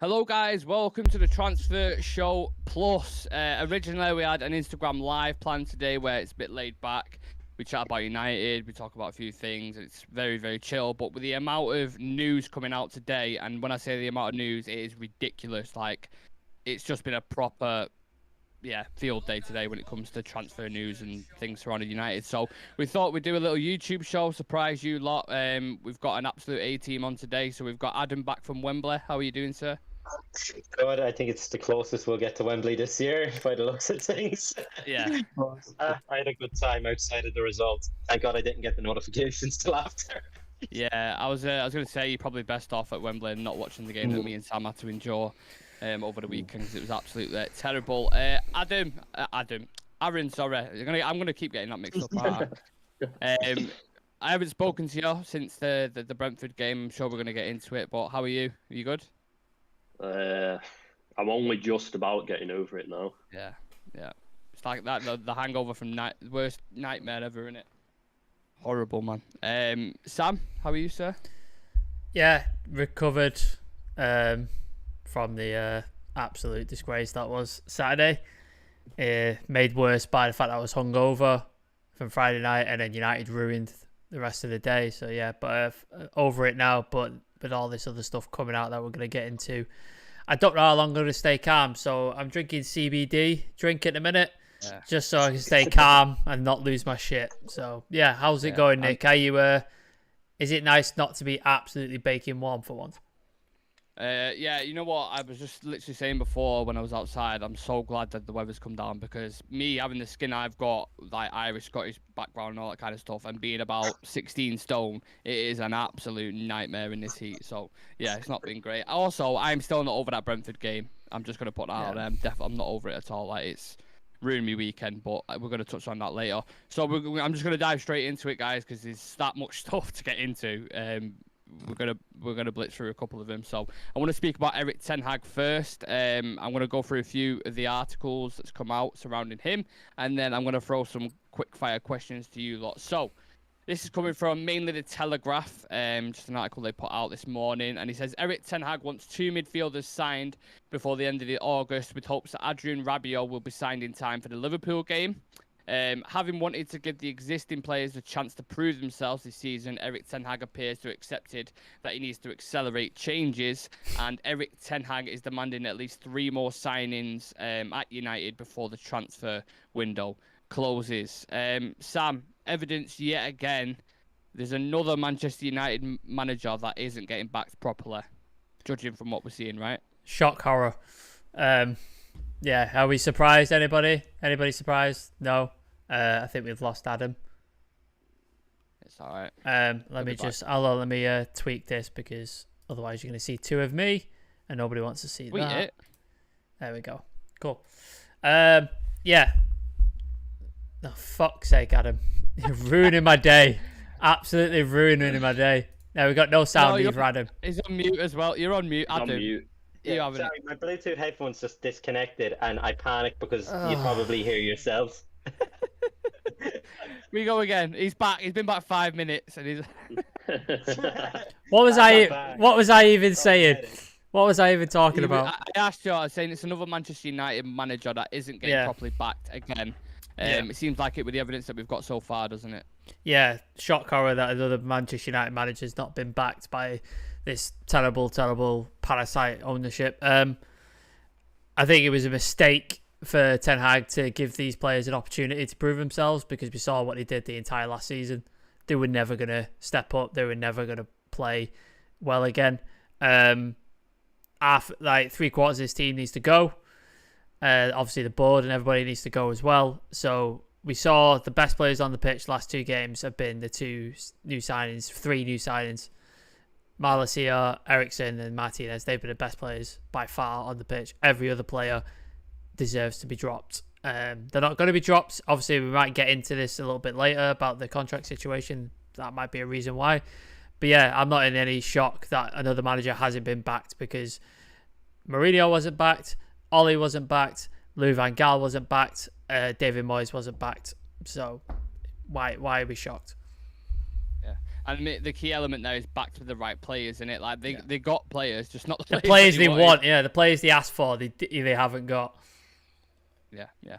Hello guys, welcome to the Transfer Show Plus. Originally we had an Instagram live planned today where it's a bit laid back. We chat about United, we talk about a few things, it's very, very chill. But with the amount of news coming out today, and when I say the amount of news, it is ridiculous. Like, it's just been a proper, field day today when it comes to transfer news and things surrounding United. So we thought we'd do a little YouTube show, surprise you lot. We've got an absolute A-team on today. So we've got Adam back from Wembley. How are you doing, sir? Good. I think it's the closest we'll get to Wembley this year by the looks of things. Yeah. I had a good time outside of the result. Thank God I didn't get the notifications till after. Yeah, I was going to say you're probably best off at Wembley and not watching the game that me and Sam had to endure over the weekend because it was absolutely terrible. Aaron, sorry. I'm going to keep getting that mixed up. I haven't spoken to you since the Brentford game. I'm sure we're going to get into it, but how are you? Are you good? I'm only just about getting over it now. Yeah. It's like that, the hangover from worst nightmare ever, innit? Horrible, man. Sam, how are you, sir? Yeah, recovered from the absolute disgrace that was Saturday. Made worse by the fact that I was hungover from Friday night, and then United ruined the rest of the day. So yeah, but over it now. But with all this other stuff coming out that we're going to get into, I don't know how long I'm going to stay calm. So I'm drinking CBD drink in a minute, just so I can stay calm and not lose my shit. So yeah, how's it going, Nick? Are you? Is it nice not to be absolutely baking warm for once? Yeah, you know what? I was just literally saying before when I was outside, I'm so glad that the weather's come down because me having the skin I've got, like Irish, Scottish background and all that kind of stuff, and being about 16 stone, it is an absolute nightmare in this heat. So, yeah, it's not been great. Also, I'm still not over that Brentford game. I'm just going to put that out there. I'm not over it at all. Like, it's ruined my weekend, but we're going to touch on that later. So, I'm just going to dive straight into it, guys, because there's that much stuff to get into. We're gonna blitz through a couple of them. So I want to speak about Erik ten Hag first. I'm gonna go through a few of the articles that's come out surrounding him, and then I'm gonna throw some quick fire questions to you lot. So this is coming from mainly the Telegraph, just an article they put out this morning, and he says Erik ten Hag wants 2 midfielders signed before the end of the August, with hopes that Adrian Rabiot will be signed in time for the Liverpool game. Having wanted to give the existing players a chance to prove themselves this season, Erik ten Hag appears to have accepted that he needs to accelerate changes, and Erik ten Hag is demanding at least 3 more signings at United before the transfer window closes. Sam, evidence yet again, there's another Manchester United manager that isn't getting backed properly, judging from what we're seeing, right? Shock horror. Yeah, are we surprised? Anybody surprised? No. I think we've lost Adam. It's all right. Let me tweak this because otherwise you're going to see 2 of me and nobody wants to see Tweet that. It. There we go. Cool. Yeah. Oh, fuck's sake, Adam. You're ruining my day. Absolutely ruining my day. Now we got no sound either, Adam. He's on mute as well. You're on mute, Adam. On mute. Yeah, sorry, my Bluetooth headphones just disconnected and I panicked because you probably hear yourselves. We go again. He's back. He's been back 5 minutes, and he's. What was I even saying? What was I even talking about? I asked you. I was saying it's another Manchester United manager that isn't getting properly backed again. It seems like it with the evidence that we've got so far, doesn't it? Yeah, shock horror that another Manchester United manager's not been backed by this terrible parasite ownership. I think it was a mistake for Ten Hag to give these players an opportunity to prove themselves because we saw what they did the entire last season. They were never going to step up. They were never going to play well again. Like 3/4 of this team needs to go. Obviously the board and everybody needs to go as well. So we saw the best players on the pitch last 2 games have been the 3 new signings. Malacia, Eriksson and Martinez, they've been the best players by far on the pitch. Every other player deserves to be dropped. They're not going to be dropped. Obviously, we might get into this a little bit later about the contract situation. That might be a reason why. But yeah, I'm not in any shock that another manager hasn't been backed because Mourinho wasn't backed. Ollie wasn't backed, Lou Van Gaal wasn't backed, David Moyes wasn't backed. So why are we shocked? Yeah, and the key element there is back to the right players, isn't it? Like they got players, just not The the players they they wanted. want, the players they asked for, they haven't got. Yeah.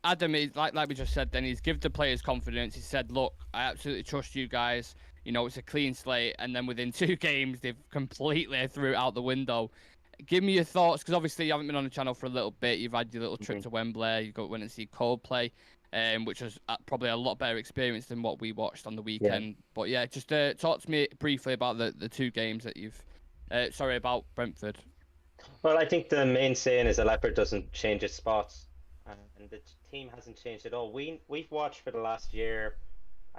Adam is like we just said. Then he's give the players confidence. He said, "Look, I absolutely trust you guys. You know, it's a clean slate." And then within 2 games, they've completely threw it out the window. Give me your thoughts, because obviously you haven't been on the channel for a little bit. You've had your little trip to Wembley. You went and see Coldplay, which was probably a lot better experience than what we watched on the weekend. Yeah. But yeah, just talk to me briefly about the 2 games that you've. About Brentford. Well, I think the main saying is a leopard doesn't change its spots, and the team hasn't changed at all. We've watched for the last year,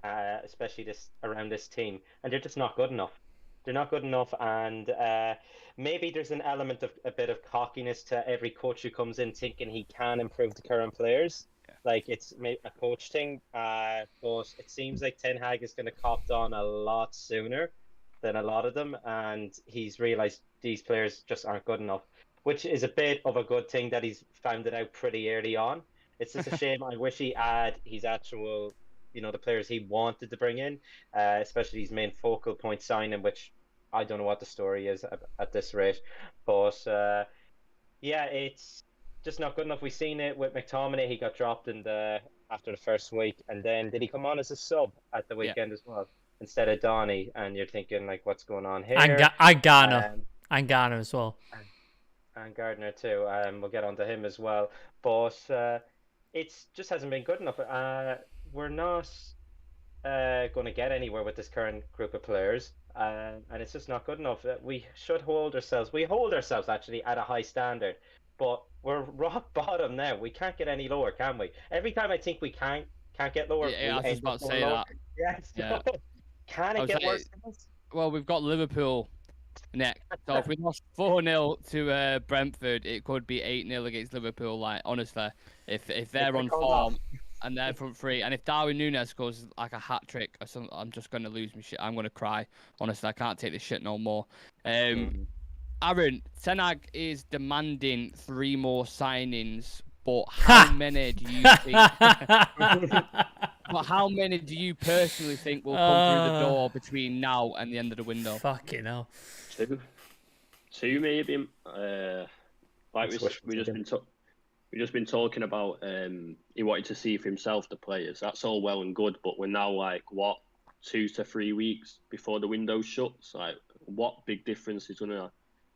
especially around this team, and they're just not good enough. They're not good enough, and maybe there's an element of a bit of cockiness to every coach who comes in thinking he can improve the current players. Yeah. Like it's a coach thing, but it seems like Ten Hag is going to cop on a lot sooner than a lot of them, and he's realized these players just aren't good enough, which is a bit of a good thing that he's found it out pretty early on. It's just a shame. I wish he had his actual, the players he wanted to bring in, especially his main focal point signing, which I don't know what the story is at this rate, but it's just not good enough. We've seen it with McTominay. He got dropped after the first week, and then did he come on as a sub at the weekend as well, instead of Donny? And you're thinking, like, what's going on here? And Garner. And Garner as well. And Gardner too. We'll get onto him as well. But it's just hasn't been good enough. We're not going to get anywhere with this current group of players. And it's just not good enough. We should hold ourselves. We hold ourselves, actually, at a high standard. But we're rock bottom now. We can't get any lower, can we? Every time I think we can't get lower. Yeah, I was just about to say that. Yes. Yeah. Can it get worse? Well, we've got Liverpool next. So if we lost 4-0 to Brentford, it could be 8-0 against Liverpool. Like, honestly, if they're on form and they're front 3, and if Darwin Núñez scores like a hat trick or something, I'm just gonna lose my shit. I'm gonna cry. Honestly, I can't take this shit no more. Aaron, Ten Hag is demanding 3 more signings, but how many do you think? But how many do you personally think will come through the door between now and the end of the window? Fucking hell. 2 maybe. Like we just been talking about. He wanted to see for himself the players. That's all well and good, but we're now like 2 to 3 weeks before the window shuts. Like, what big difference is gonna?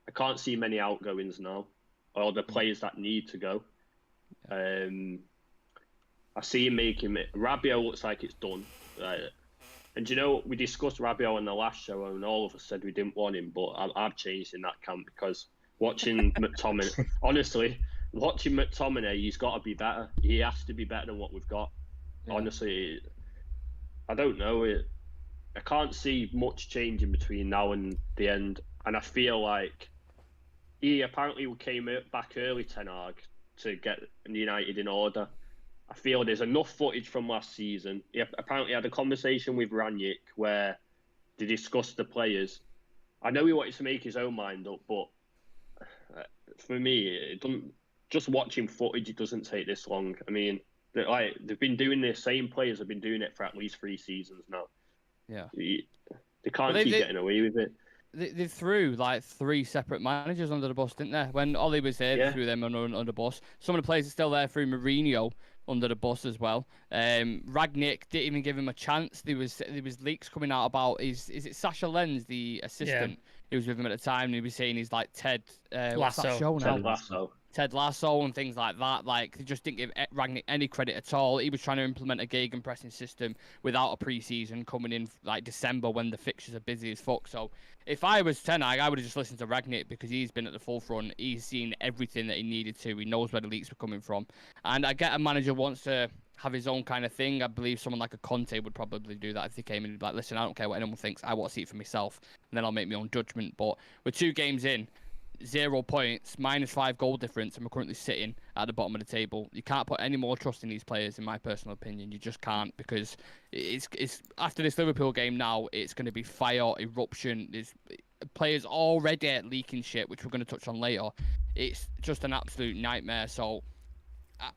I can't see many outgoings now, or the players that need to go. I see him making it. Rabiot looks like it's done. And we discussed Rabiot on the last show, and all of us said we didn't want him, but I've changed in that camp, because watching McTominay, honestly, watching McTominay, he's got to be better. He has to be better than what we've got. Yeah. Honestly, I don't know. I can't see much change in between now and the end, and I feel like he apparently came back early, Ten Hag, to get United in order. I feel there's enough footage from last season. He apparently had a conversation with Ranić where they discussed the players. I know he wanted to make his own mind up, but for me, it doesn't. Just watching footage, it doesn't take this long. I mean, they've been doing the same players have been doing it for at least 3 seasons now. Yeah, they can't keep getting away with it. They threw like 3 separate managers under the bus, didn't they? When Ollie was here, they threw them under the bus. Some of the players are still there through Mourinho under the bus as well. Rangnick didn't even give him a chance. There was leaks coming out about is it Sasha Lenz, the assistant, who was with him at the time, and he was saying he's like Ted Lasso and things like that. Like, they just didn't give Rangnick any credit at all. He was trying to implement a gegenpressing system without a pre-season coming in like December when the fixtures are busy as fuck. So if I was Ten Hag, I would have just listened to Rangnick, because he's been at the forefront. He's seen everything that he needed to. He knows where the leaks were coming from. And I get a manager wants to have his own kind of thing. I believe someone like a Conte would probably do that if they came in and be like, listen, I don't care what anyone thinks. I want to see it for myself, and then I'll make my own judgment. But with 2 games in, 0 points, -5 goal difference, and we're currently sitting at the bottom of the table. You can't put any more trust in these players, in my personal opinion. You just can't, because it's after this Liverpool game now, it's going to be fire, eruption. players already leaking shit, which we're going to touch on later. It's just an absolute nightmare. So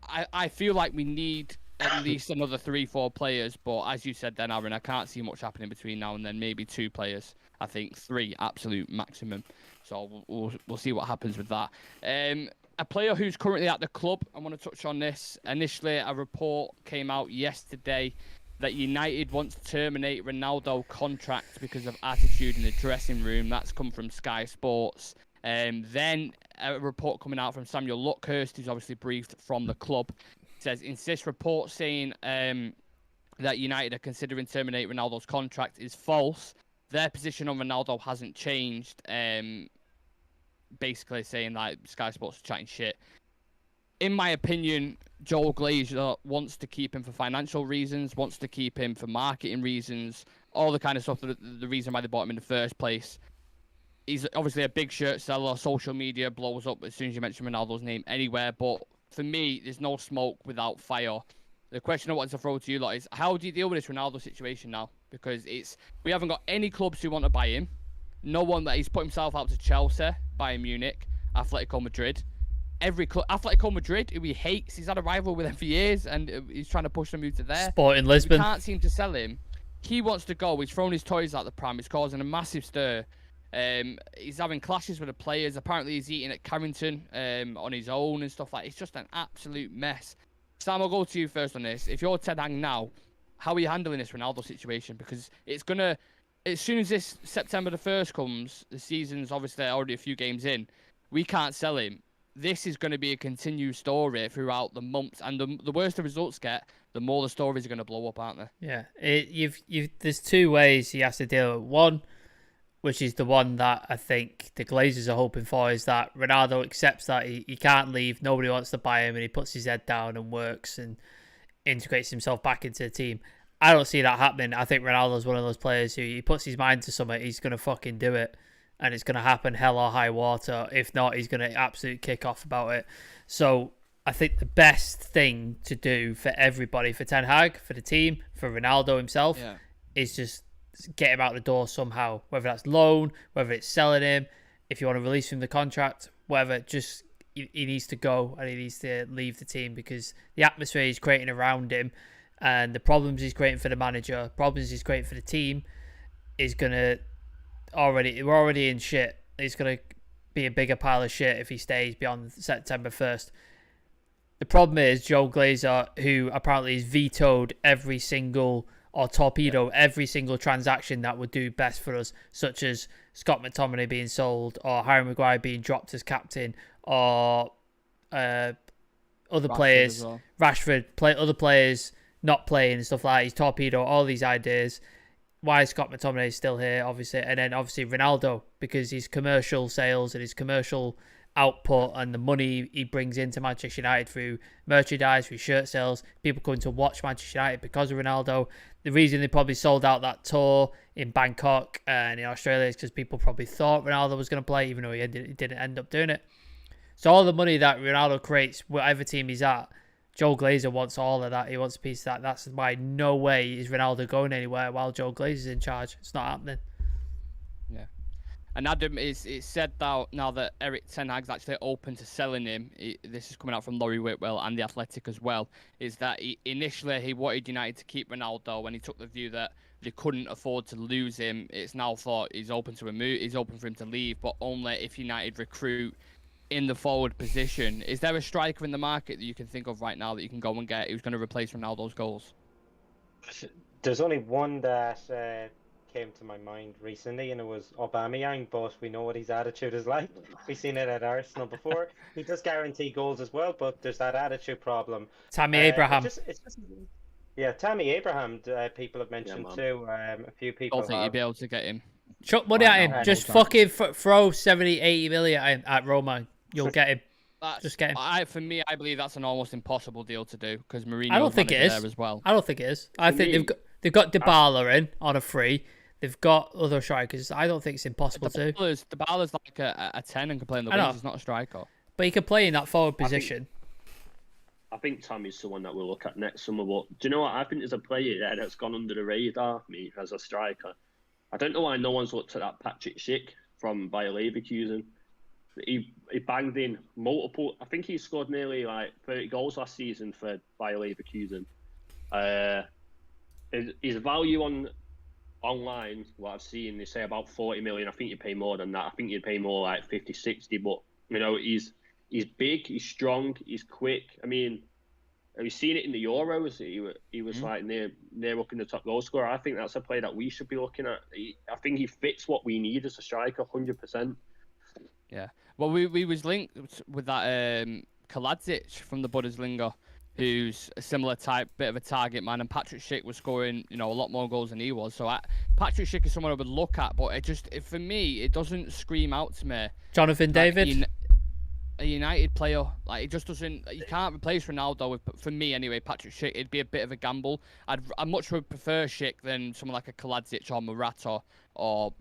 I feel like we need at least another 3-4 players. But as you said then, Aaron, I can't see much happening between now and then. Maybe 2 players. I think 3 absolute maximum. So we'll see what happens with that. A player who's currently at the club, I want to touch on this. Initially, a report came out yesterday that United wants to terminate Ronaldo contract because of attitude in the dressing room. That's come from Sky Sports. Then a report coming out from Samuel Luckhurst, who's obviously briefed from the club, says, in this report saying that United are considering terminating Ronaldo's contract is false. Their position on Ronaldo hasn't changed. Basically saying like Sky Sports are chatting shit. In my opinion, Joel Glazer wants to keep him for financial reasons, wants to keep him for marketing reasons, all the kind of stuff, the reason why they bought him in the first place. He's obviously a big shirt seller. Social media blows up as soon as you mention Ronaldo's name anywhere. But for me, there's no smoke without fire. The question I wanted to throw to you lot is, how do you deal with this Ronaldo situation now? Because we haven't got any clubs who want to buy him. No one that he's put himself out to Chelsea, Bayern Munich, Atletico Madrid. Every club, Atletico Madrid, who he hates, he's had a rival with them for years, and he's trying to push them to there. Sporting Lisbon. We can't seem to sell him. He wants to go. He's thrown his toys out the pram. He's causing a massive stir. He's having clashes with the players. Apparently, he's eating at Carrington on his own and stuff like that. It's just an absolute mess. Sam, I'll go to you first on this. If you're Ten Hag now, how are you handling this Ronaldo situation? Because it's going to... As soon as this September the 1st comes, the season's obviously already a few games in, we can't sell him. This is going to be a continued story throughout the months, and the worse the results get, the more the stories are going to blow up, aren't they? Yeah, there's 2 ways he has to deal with. One, which is the one that I think the Glazers are hoping for, is that Ronaldo accepts that he can't leave, nobody wants to buy him, and he puts his head down and works and integrates himself back into the team. I don't see that happening. I think Ronaldo's one of those players who he puts his mind to something, he's going to fucking do it. And it's going to happen hell or high water. If not, he's going to absolutely kick off about it. So I think the best thing to do for everybody, for Ten Hag, for the team, for Ronaldo himself, is just get him out the door somehow. Whether that's loan, whether it's selling him, if you want to release him the contract, whatever, just he needs to go and he needs to leave the team, because the atmosphere he's creating around him and the problems he's creating for the manager, problems he's creating for the team, is going to we're already in shit. It's going to be a bigger pile of shit if he stays beyond September 1st. The problem is Joe Glazer, who apparently has vetoed every single, or torpedoed every single transaction that would do best for us, such as Scott McTominay being sold, or Harry Maguire being dropped as captain, or other players, other players not playing and stuff like that. He's torpedoed all these ideas. Why is Scott McTominay still here, obviously? And then obviously Ronaldo, because his commercial sales and his commercial output and the money he brings into Manchester United through merchandise, through shirt sales, people coming to watch Manchester United because of Ronaldo. The reason they probably sold out that tour in Bangkok and in Australia is because people probably thought Ronaldo was going to play, even though he didn't end up doing it. So all the money that Ronaldo creates, whatever team he's at, Joe Glazer wants all of that. He wants a piece of that. That's why no way is Ronaldo going anywhere while Joe Glazer's in charge. It's not happening. Yeah. And Adam, it's said now that Eric Ten Hag's actually open to selling him. This is coming out from Laurie Whitwell and The Athletic as well, is that initially he wanted United to keep Ronaldo when he took the view that they couldn't afford to lose him. It's now thought he's open to a move. He's open for him to leave, but only if United recruit in the forward position. Is there a striker in the market that you can think of right now that you can go and get who's going to replace Ronaldo's goals? There's only one that came to my mind recently, and it was Aubameyang, but we know what his attitude is like. We've seen it at Arsenal before. He does guarantee goals as well, but there's that attitude problem. Tammy Abraham. Yeah, Tammy Abraham, people have mentioned too. A few people I don't think you'd be able to get him. Chuck money at him. Just fucking throw 70, 80 million at Roma. You'll get him. Just get him. For me, I believe that's an almost impossible deal to do, because Mourinho I don't think it is. there as well. I don't think it is. I think they've got Dybala in on a free. They've got other strikers. I don't think it's impossible to. Dybala's like a 10 and can play in the wings. He's not a striker. But he can play in that forward position. I think Tammy's the one that we'll look at next summer. But do you know what? I think there's a player there that's gone under the radar, me, as a striker. I don't know why no one's looked at that Patrick Schick. from Bayer Leverkusen. He banged in multiple. I think he scored nearly like 30 goals last season for Bayer Leverkusen. His value online, what I've seen, they say about 40 million. I think you pay more than that. I think you'd pay more like 50, 60. But he's big, he's strong, he's quick. I mean, we've seen it in the Euros. He was like near up in the top goal scorer. I think that's a player that we should be looking at. I think he fits what we need as a striker, 100%. Yeah. Well, we was linked with that Kaladzic from the Bundesliga, who's a similar type, bit of a target man, and Patrick Schick was scoring, a lot more goals than he was. So Patrick Schick is someone I would look at, but for me, it doesn't scream out to me. Jonathan David? A United player, like it just doesn't. You can't replace Ronaldo with, for me anyway. Patrick Schick, it'd be a bit of a gamble. I much would prefer Schick than someone like a Kaladzic or Morata or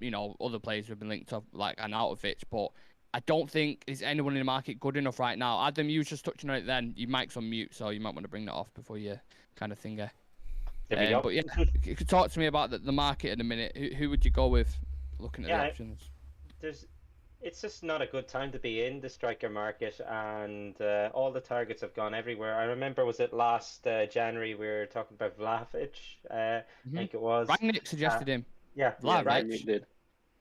other players who've been linked to like Arnautovic. But I don't think there's anyone in the market good enough right now. Adam, you was just touching on it then. Your mic's on mute, so you might want to bring that off before you kind of thing. But yeah, you could talk to me about the market in a minute. Who would you go with, looking at the options? It's just not a good time to be in the striker market, and all the targets have gone everywhere. I remember, was it last January, we were talking about Vlahovic, I think it was. Rangnick suggested him. Yeah, Rangnick did.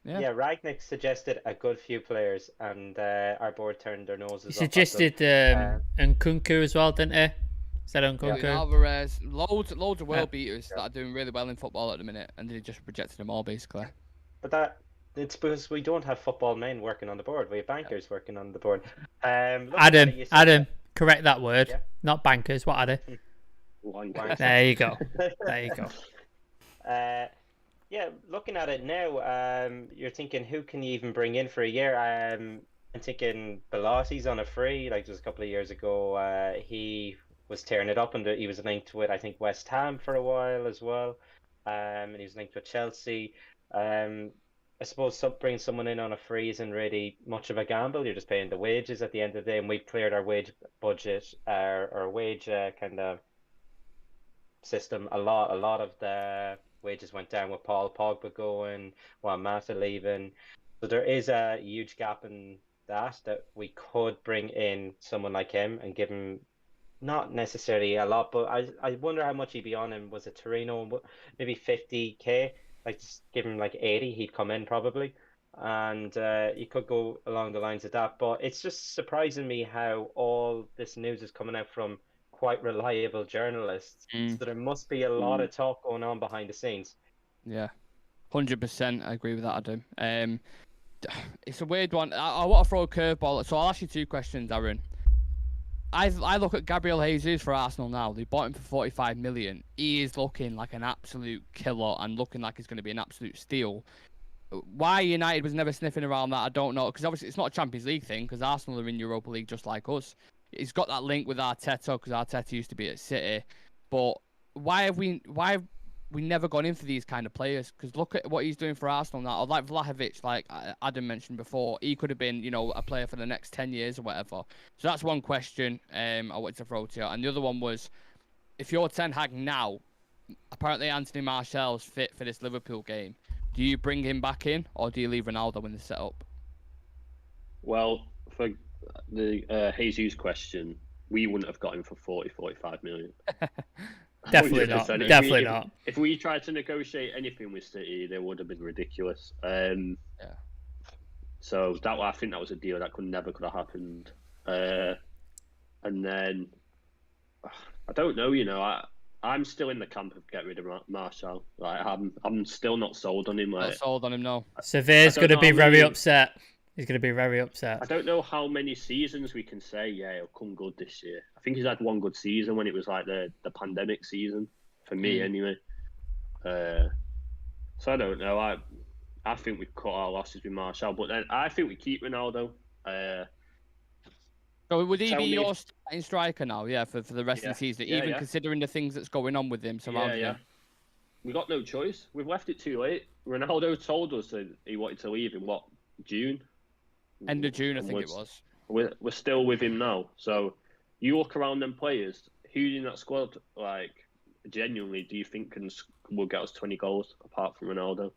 Yeah, Rangnick suggested a good few players, and our board turned their noses up. He suggested Nkunku as well, didn't he? Is that Nkunku? Yeah, Alvarez, loads of world beaters that are doing really well in football at the minute, and they just rejected them all, basically. But it's because we don't have football men working on the board. We have bankers working on the board. Adam, correct that word. Yeah. Not bankers. What are they? There you go. Yeah, looking at it now, you're thinking, who can you even bring in for a year? I'm thinking Belotti's on a free. Like just a couple of years ago, he was tearing it up, and he was linked with, I think, West Ham for a while as well. And he was linked with Chelsea. I suppose bringing someone in on a free isn't really much of a gamble. You're just paying the wages at the end of the day, and we've cleared our wage budget, our wage kind of system. A lot of the wages went down with Paul Pogba going, Wan-Bissaka leaving. So there is a huge gap in that we could bring in someone like him and give him not necessarily a lot, but I wonder how much he'd be on him. Was it Torino? Maybe 50k. Like, just give him like 80, he'd come in probably. And you could go along the lines of that. But it's just surprising me how all this news is coming out from quite reliable journalists. So there must be a lot of talk going on behind the scenes. Yeah, 100%. I agree with that, Adam. It's a weird one. I want to throw a curveball. So I'll ask you two questions, Aaron. I look at Gabriel Jesus for Arsenal now. They bought him for 45 million. He is looking like an absolute killer and looking like he's going to be an absolute steal. Why United was never sniffing around that, I don't know. Because obviously it's not a Champions League thing, because Arsenal are in Europa League just like us. He's got that link with Arteta, because Arteta used to be at City. But why have we never gone in for these kind of players? Because look at what he's doing for Arsenal now. Or like Vlahovic, like Adam mentioned before, he could have been, a player for the next 10 years or whatever. So that's one question I wanted to throw to you. And the other one was, if you're Ten Hag now, apparently Anthony Martial's fit for this Liverpool game, do you bring him back in, or do you leave Ronaldo in the setup? Well, for the Jesus question, we wouldn't have got him for 45 million. Definitely not. Definitely not. If we tried to negotiate anything with City, they would have been ridiculous. So I think that was a deal that never could have happened. And then I don't know. I'm still in the camp of get rid of Martial. Like I'm still not sold on him. Not sold on him, no. Seville's going to be very upset. He's going to be very upset. I don't know how many seasons we can say, he'll come good this year. I think he's had one good season when it was like the pandemic season, for me anyway. So I don't know. I think we've cut our losses with Martial, but then I think we keep Ronaldo. So would he be your starting striker now, for the rest of the season, even considering the things that's going on with him surrounding him? We got no choice. We've left it too late. Ronaldo told us that he wanted to leave in, June? End of June, I think it was. We're still with him now. So you look around them players, who's in that squad, like, genuinely, do you think will get us 20 goals apart from Ronaldo?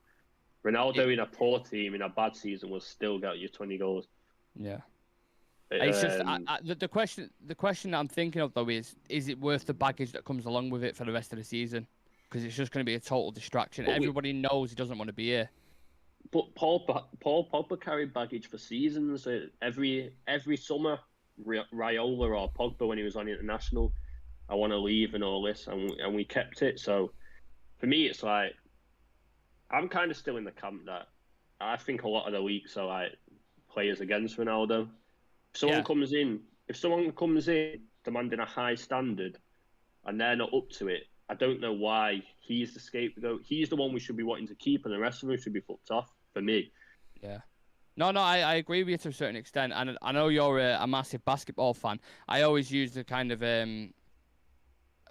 Ronaldo in a poor team, in a bad season, will still get you 20 goals. Yeah. It's just the question. The question I'm thinking of though is it worth the baggage that comes along with it for the rest of the season? Because it's just going to be a total distraction. Everybody knows he doesn't want to be here. But Paul Pogba carried baggage for seasons. Every summer, Raiola or Pogba when he was on international, I want to leave and all this, and we kept it. So for me, it's like I'm kind of still in the camp that I think a lot of the leaks are like players against Ronaldo. If someone comes in demanding a high standard and they're not up to it, I don't know why he's the scapegoat. He's the one we should be wanting to keep, and the rest of them should be fucked off, for me. Yeah. No, I agree with you to a certain extent, and I know you're a massive basketball fan. I always use the kind of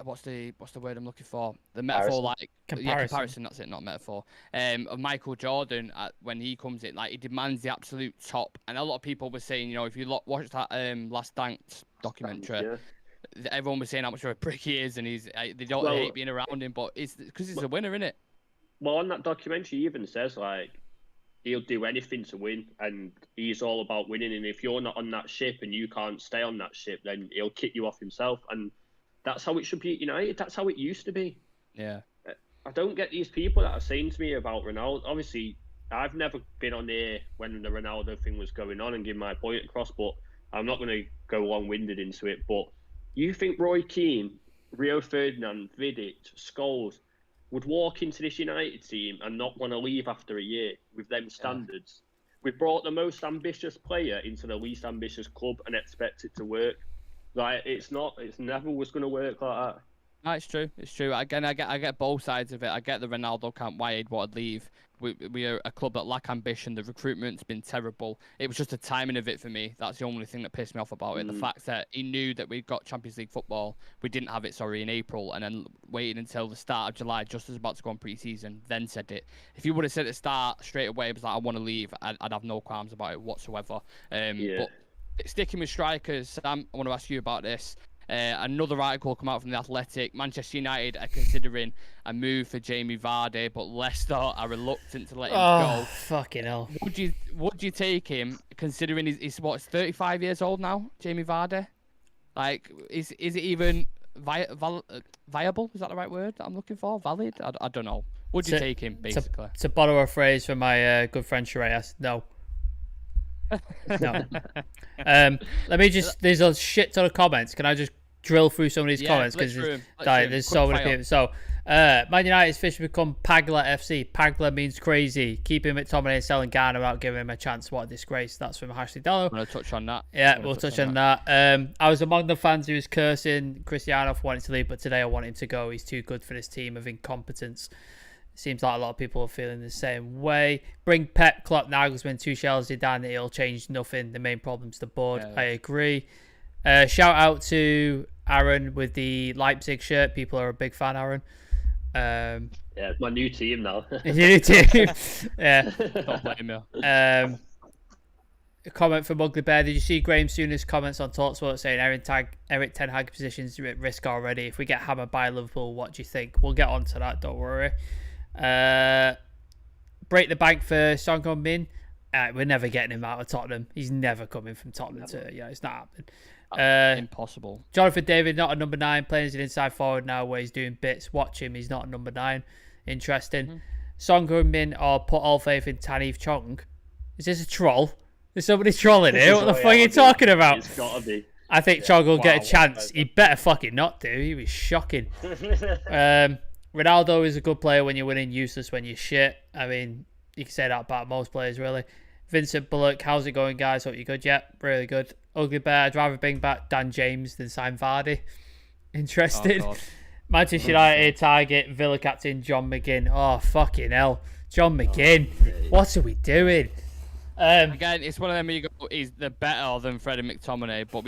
what's the word I'm looking for? The metaphor, like comparison. That's it, not metaphor. Of Michael Jordan when he comes in, like he demands the absolute top. And a lot of people were saying, if you watch that Last Dance documentary, everyone was saying how much of a prick he is, and they don't hate being around him, but it's because he's a winner, isn't it? Well, on that documentary, he even says like he'll do anything to win, and he's all about winning. And if you're not on that ship and you can't stay on that ship, then he'll kick you off himself. And that's how it should be at United. That's how it used to be. Yeah. I don't get these people that are saying to me about Ronaldo. Obviously, I've never been on there when the Ronaldo thing was going on and give my point across, but I'm not going to go long-winded into it. But you think Roy Keane, Rio Ferdinand, Vidic, Scholes would walk into this United team and not want to leave after a year with them standards? We've brought the most ambitious player into the least ambitious club and expect it to work. Like it's never was going to work like that. No, it's true. It's true. Again, I get both sides of it. I get the Ronaldo camp why he'd want to leave. We are a club that lack ambition. The recruitment's been terrible. It was just the timing of it for me. That's the only thing that pissed me off about it. The fact that he knew that we'd got Champions League football. We didn't have it, in April, and then waited until the start of July, just as about to go on pre-season, then said it. If he would have said at the start straight away, it was like, I want to leave, I'd have no qualms about it whatsoever. But sticking with strikers, Sam, I want to ask you about this. Another article come out from The Athletic. Manchester United are considering a move for Jamie Vardy, but Leicester are reluctant to let him go. Fucking hell. Would you take him, considering he's 35 years old now, Jamie Vardy? Like, is it even viable? Is that the right word that I'm looking for? Valid? I don't know. Would you take him, basically? To borrow a phrase from my good friend Shreyas, no. No. Let me just. There's a shit ton of comments. Can I just drill through some of these comments because there's so many people. So, Man United's fish become Pagla FC. Pagla means crazy. Keeping McTominay and selling Garner without giving him a chance. What a disgrace. That's from Ashley Dallow. I'm gonna touch on that. Yeah, we'll touch on that. I was among the fans who was cursing Cristiano for wanting to leave, but today I want him to go. He's too good for this team of incompetence. Seems like a lot of people are feeling the same way. Bring Pep, Klopp, Nagelsmann, Tuchel, Zidane. It'll change nothing. The main problem's the board. Yeah. I agree. Shout out to Aaron with the Leipzig shirt. People are a big fan, Aaron. Yeah, it's my new team now. New team. Yeah. Don't blame you. A comment from Ugly Bear. Did you see Graham Souness' comments on TalkSport saying Eric Ten Hag positions at risk already? If we get hammered by Liverpool, what do you think? We'll get on to that. Don't worry. Break the bank for Son Heung-min. We're never getting him out of Tottenham. He's never coming from Tottenham it's not happening. Impossible. Jonathan David, not a number 9, playing as an inside forward now where he's doing bits. Watch him, he's not a number 9. Interesting. Son Heung-min or put all faith in Tanith Chong. Is this a troll? Is somebody trolling here? What the fuck are you talking about? It's gotta be. I think Chong will get a chance. He better fucking not do. He was shocking. Ronaldo is a good player when you're winning, useless when you're shit. I mean, you can say that about most players, really. Vincent Bullock, how's it going, guys? Hope you're good. Yep, really good. Ugly Bear, I'd rather bring back Dan James than sign Vardy. Interested. Manchester United target Villa captain John McGinn. Oh, fucking hell. John McGinn. What are we doing? Again, it's one of them where you go, he's the better than Freddie McTominay, but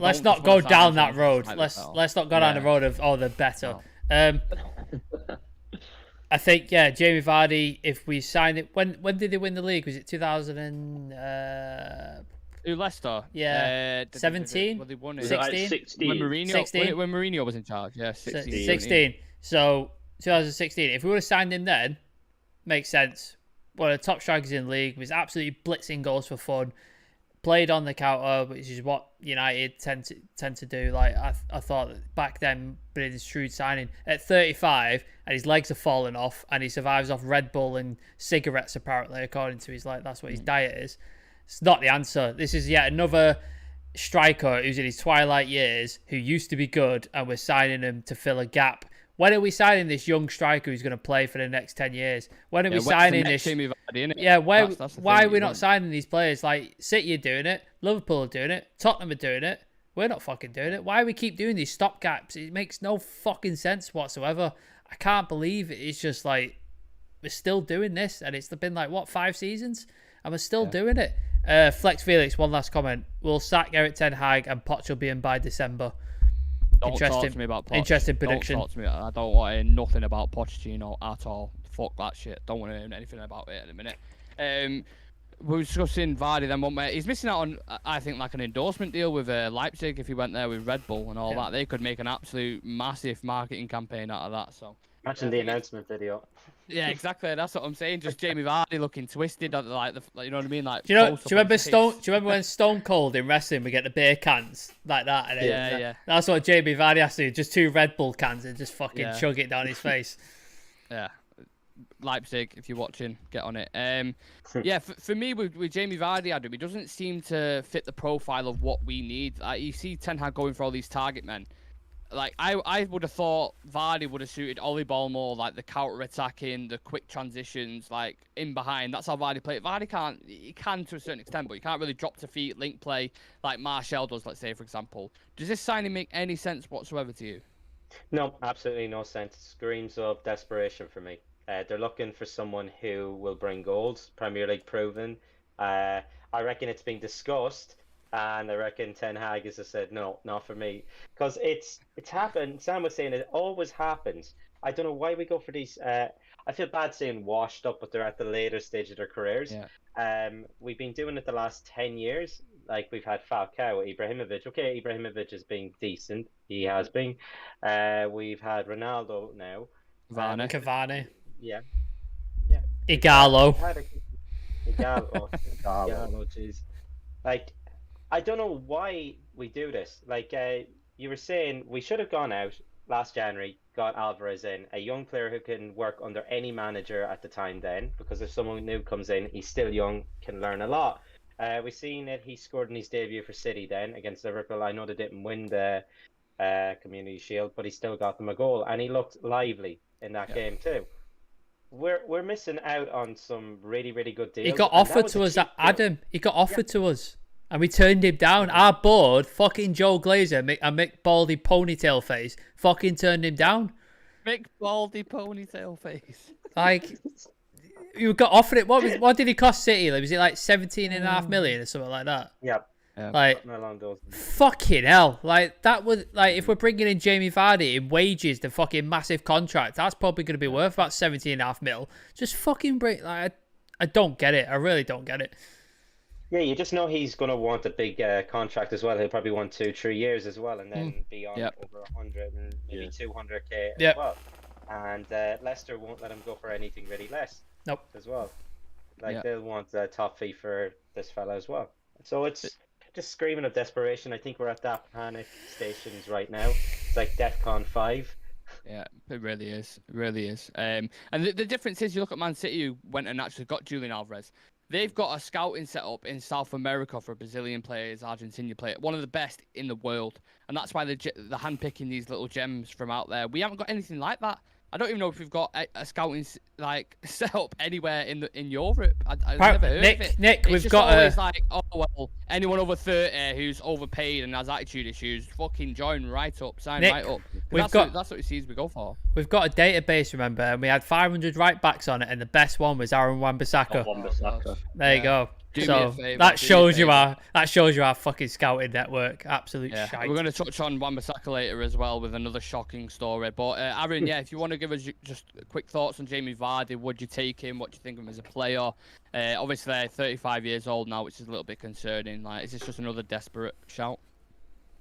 let's not go down that road. Let's not go down the road of the better. No. I think Jamie Vardy. If we sign it, when did they win the league? Was it 2000 and Leicester? Yeah, 17. Well, they won it. 16. 16. When Mourinho, 16? When Mourinho was in charge. Yeah, 16. So 2016. If we would have signed him then, makes sense. one of the top strikers in the league, was absolutely blitzing goals for fun, played on the counter, which is what United tend to do. Like I thought back then, but it is shrewd signing at 35, and his legs are falling off, and he survives off Red Bull and cigarettes apparently, according to his that's what his diet is. It's not the answer. This is yet another striker who's in his twilight years, who used to be good, and we're signing him to fill a gap. When are we signing this young striker who's going to play for the next 10 years? When are we signing this? Yeah, why are we not signing these players? Like, City are doing it, Liverpool are doing it, Tottenham are doing it. We're not fucking doing it. Why do we keep doing these stopgaps? It makes no fucking sense whatsoever. I can't believe it. It's just like, we're still doing this, and it's been 5 seasons? And we're still doing it. Flex Felix, one last comment. We'll sack Eric Ten Hag and Poch will be in by December. Don't talk to me about Poch. Interesting prediction. Don't talk to me. I don't want to hear nothing about Pochettino at all. Fuck that shit. Don't want to hear anything about it at the minute. We were discussing Vardy then, weren't we? He's missing out on, I think, an endorsement deal with Leipzig if he went there with Red Bull and all that. They could make an absolute massive marketing campaign out of that. So imagine the announcement video. Yeah, exactly. That's what I'm saying. Just Jamie Vardy looking twisted, you know what I mean? Do you remember when Stone Cold in wrestling we get the beer cans like that? And yeah. That's what Jamie Vardy has to do. Just 2 Red Bull cans and just fucking chug it down his face. Yeah. Leipzig, if you're watching, get on it. Yeah, for me with Jamie Vardy, Adam, he doesn't seem to fit the profile of what we need. You see Ten Hag going for all these target men. I would have thought Vardy would have suited Ollie Ball more, the counter-attacking, the quick transitions, in behind. That's how Vardy plays. Vardy he can to a certain extent, but he can't really drop to feet, link play like Martial does, let's say, for example. Does this signing make any sense whatsoever to you? No, absolutely no sense. Screams of desperation for me. They're looking for someone who will bring goals, Premier League proven. I reckon it's being discussed. And I reckon Ten Hag has just said, no, not for me. Because it's happened. Sam was saying it always happens. I don't know why we go for these. I feel bad saying washed up, but they're at the later stage of their careers. Yeah. We've been doing it the last 10 years. We've had Falcao, Ibrahimovic. Okay, Ibrahimovic is being decent. He has been. We've had Ronaldo now. Cavani. Yeah. Igalo. Igalo, jeez. I don't know why we do this. You were saying, we should have gone out last January, got Alvarez in, a young player who can work under any manager at the time then, because if someone new comes in, he's still young, can learn a lot. We've seen that he scored in his debut for City then against Liverpool. I know they didn't win the Community Shield, but he still got them a goal, and he looked lively in that game too. We're missing out on some really, really good deals. He got offered to us, Adam. He got offered to us. And we turned him down. Our board, fucking Joe Glazer and Mick Baldy Ponytail Face, fucking turned him down. Mick Baldy Ponytail Face. You got offered it. What did he cost City? Was it 17.5 million or something like that? Yep. Fucking hell. That would, if we're bringing in Jamie Vardy in wages, the fucking massive contract, that's probably going to be worth about 17.5 mil. Just fucking bring, I don't get it. I really don't get it. Yeah, you just know he's going to want a big contract as well. He'll probably want 2-3 years as well, and then be on over 100 and maybe 200k as well. And Leicester won't let him go for anything really less. Nope. As well. They'll want a top fee for this fella as well. So it's just screaming of desperation. I think we're at that panic stations right now. It's like DEFCON 5. Yeah, it really is. It really is. And the difference is, you look at Man City, who went and actually got Julian Alvarez. They've got a scouting set up in South America for Brazilian players, Argentinian players, one of the best in the world. And that's why they're handpicking these little gems from out there. We haven't got anything like that. I don't even know if we've got a scouting set up anywhere in Europe. I've never heard of it. Nick, we've got always anyone over 30 who's overpaid and has attitude issues, fucking join right up, sign right up. That's what he sees we go for. We've got a database, remember, and we had 500 right backs on it, and the best one was Aaron Wan-Bissaka. There you go. So that shows you our fucking scouting network. Absolute shite. We're going to touch on Wan-Bissaka later as well with another shocking story. But Aaron, if you want to give us just quick thoughts on Jamie Vardy, would you take him? What do you think of him as a player? Obviously, 35 years old now, which is a little bit concerning. Is this just another desperate shout?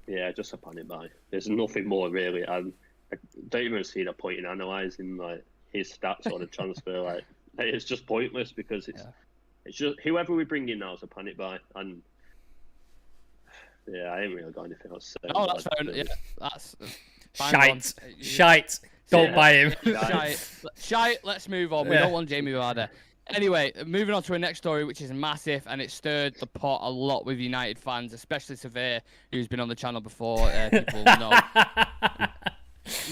Yeah, just a panic buy. There's nothing more really. I don't even see the point in analysing his stats or the transfer. It's just pointless because it's just whoever we bring in now is a panic buy, and I ain't really got anything else to say. Oh, that's fair. Yeah, that's shite. Don't buy him. Shite. Let's move on. We don't want Jamie Vardy. Anyway, moving on to our next story, which is massive, and it stirred the pot a lot with United fans, especially Severe, who's been on the channel before. People know.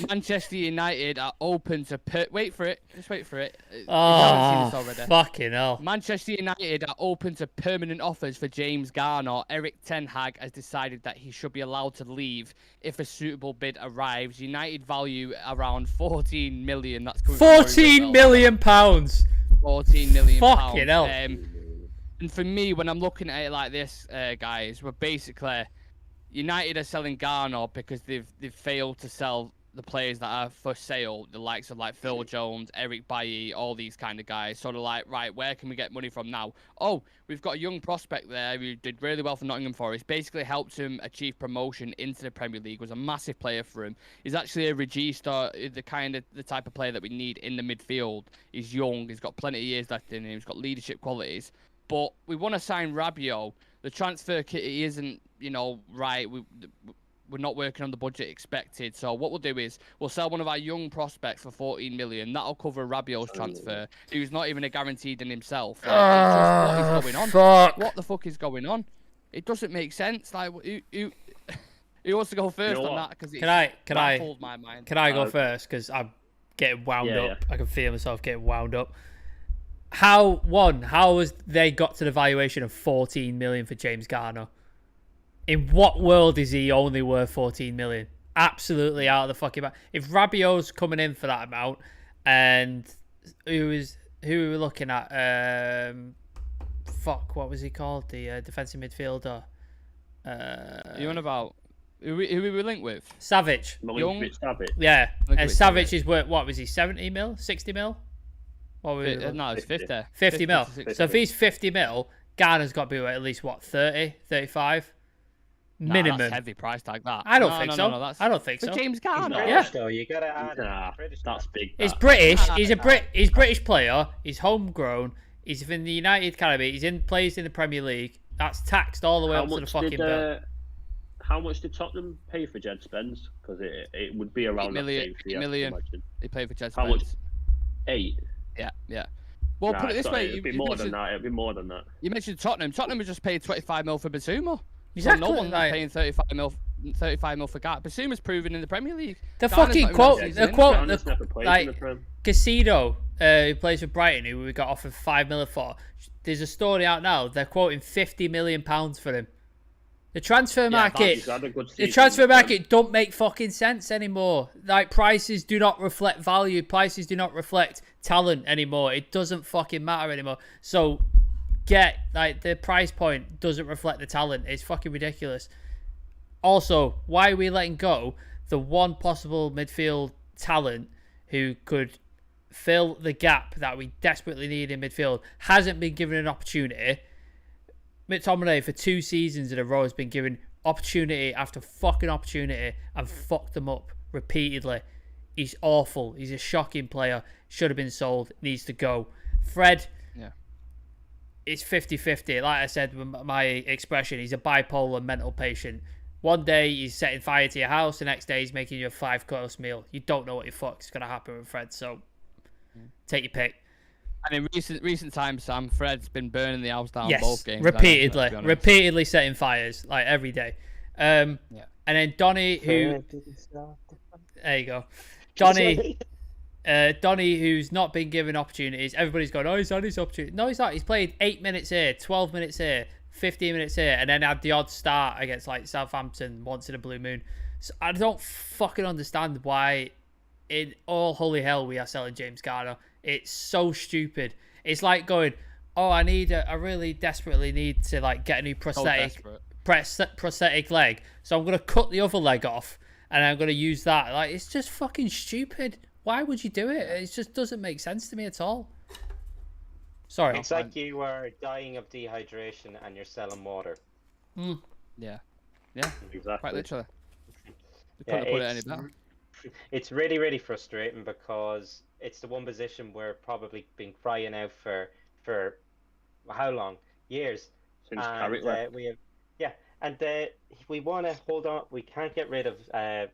Manchester United are open to wait for it. Just wait for it. Fucking hell. Manchester United are open to permanent offers for James Garner. Eric Ten Hag has decided that he should be allowed to leave if a suitable bid arrives. United value around 14 million. That's coming 14 million pounds. 14 million Fucking hell. And for me, when I'm looking at it like this, guys, we're basically United are selling Garner because they've failed to sell the players that are for sale, the likes of like Phil Jones, Eric Bailly, all these kind of guys. Sort of like, right, where can we get money from now? Oh, we've got a young prospect there who did really well for Nottingham Forest. Basically helped him achieve promotion into the Premier League. Was a massive player for him. He's actually a regista, the type of player that we need in the midfield. He's young. He's got plenty of years left in him. He's got leadership qualities. But we want to sign Rabiot. The transfer kitty isn't, right. We're not working on the budget expected. So what we'll do is we'll sell one of our young prospects for 14 million. That'll cover Rabiot's transfer, who's not even a guaranteed in himself. Like, what is going on? Fuck. What the fuck is going on? It doesn't make sense. Like, who wants to go first on that? Because baffled my mind. Can I go first? Because I'm getting wound up. Yeah. I can feel myself getting wound up. How has they got to the valuation of 14 million for James Garner? In what world is he only worth 14 million? Absolutely out of the fucking bag. If Rabiot's coming in for that amount, and who we were looking at? What was he called? The defensive midfielder. You on about who we were linked with? Savage. Savage. Yeah, and Savage is worth, what was he? 70 mil? 60 mil? No, it's 50. 50 mil. So if he's 50 mil, Garner's got to be at least 30, 35. Minimum. That's heavy price tag. That I don't think so. I don't think so. James Garner. Yeah, though, you gotta add. That's big. He's British. He's British player. He's homegrown. He's in the United Academy. Plays in the Premier League. That's taxed all the way up to the fucking bill. How much did Tottenham pay for Jed Spence? Because it would be around 8 million. They paid for Jed Spence. How much? 8. Yeah. Well, put it this way. It'd be more than that. It'd be more than that. You mentioned Tottenham. Tottenham was just paid 25 mil for Basuma. Exactly. So no one's paying 35 mil for Garner. Basuma's proven in the Premier League. The fucking quote, like Casido, who plays for Brighton, who we got offered 5 million for. There's a story out now. They're quoting 50 million pounds for him. The transfer market, don't make fucking sense anymore. Like, prices do not reflect value. Prices do not reflect talent anymore. It doesn't fucking matter anymore. So, the price point doesn't reflect the talent. It's fucking ridiculous. Also, why are we letting go the one possible midfield talent who could fill the gap that we desperately need in midfield? Hasn't been given an opportunity. McTominay for 2 seasons in a row has been given opportunity after fucking opportunity and fucked them up repeatedly. He's awful. He's a shocking player. Should have been sold. Needs to go. Fred, it's 50-50. Like I said, my expression, he's a bipolar mental patient. One day he's setting fire to your house, the next day he's making you a 5-course meal. You don't know what the fuck's going to happen with Fred, so take your pick. And in recent times, Sam, Fred's been burning the house down both games. Repeatedly setting fires, like every day. And then Donny, who... There you go. Donny, who's not been given opportunities. Everybody's going, he's had his opportunity. No, he's not. He's played 8 minutes here, 12 minutes here, 15 minutes here, and then had the odd start against like Southampton once in a blue moon. So I don't fucking understand why in all holy hell we are selling James Garner. It's so stupid. It's like going, I really desperately need to like get a new prosthetic leg. So I'm going to cut the other leg off and I'm going to use that. Like, it's just fucking stupid. Why would you do it? It just doesn't make sense to me at all. Sorry. It's like you are dying of dehydration and you're selling water. Yeah, exactly. Quite literally. You couldn't put it any better. It's really, really frustrating because it's the one position we're probably been crying out for how long? Years. Since And Carrick left. we have, yeah, and we want to hold on. We can't get rid of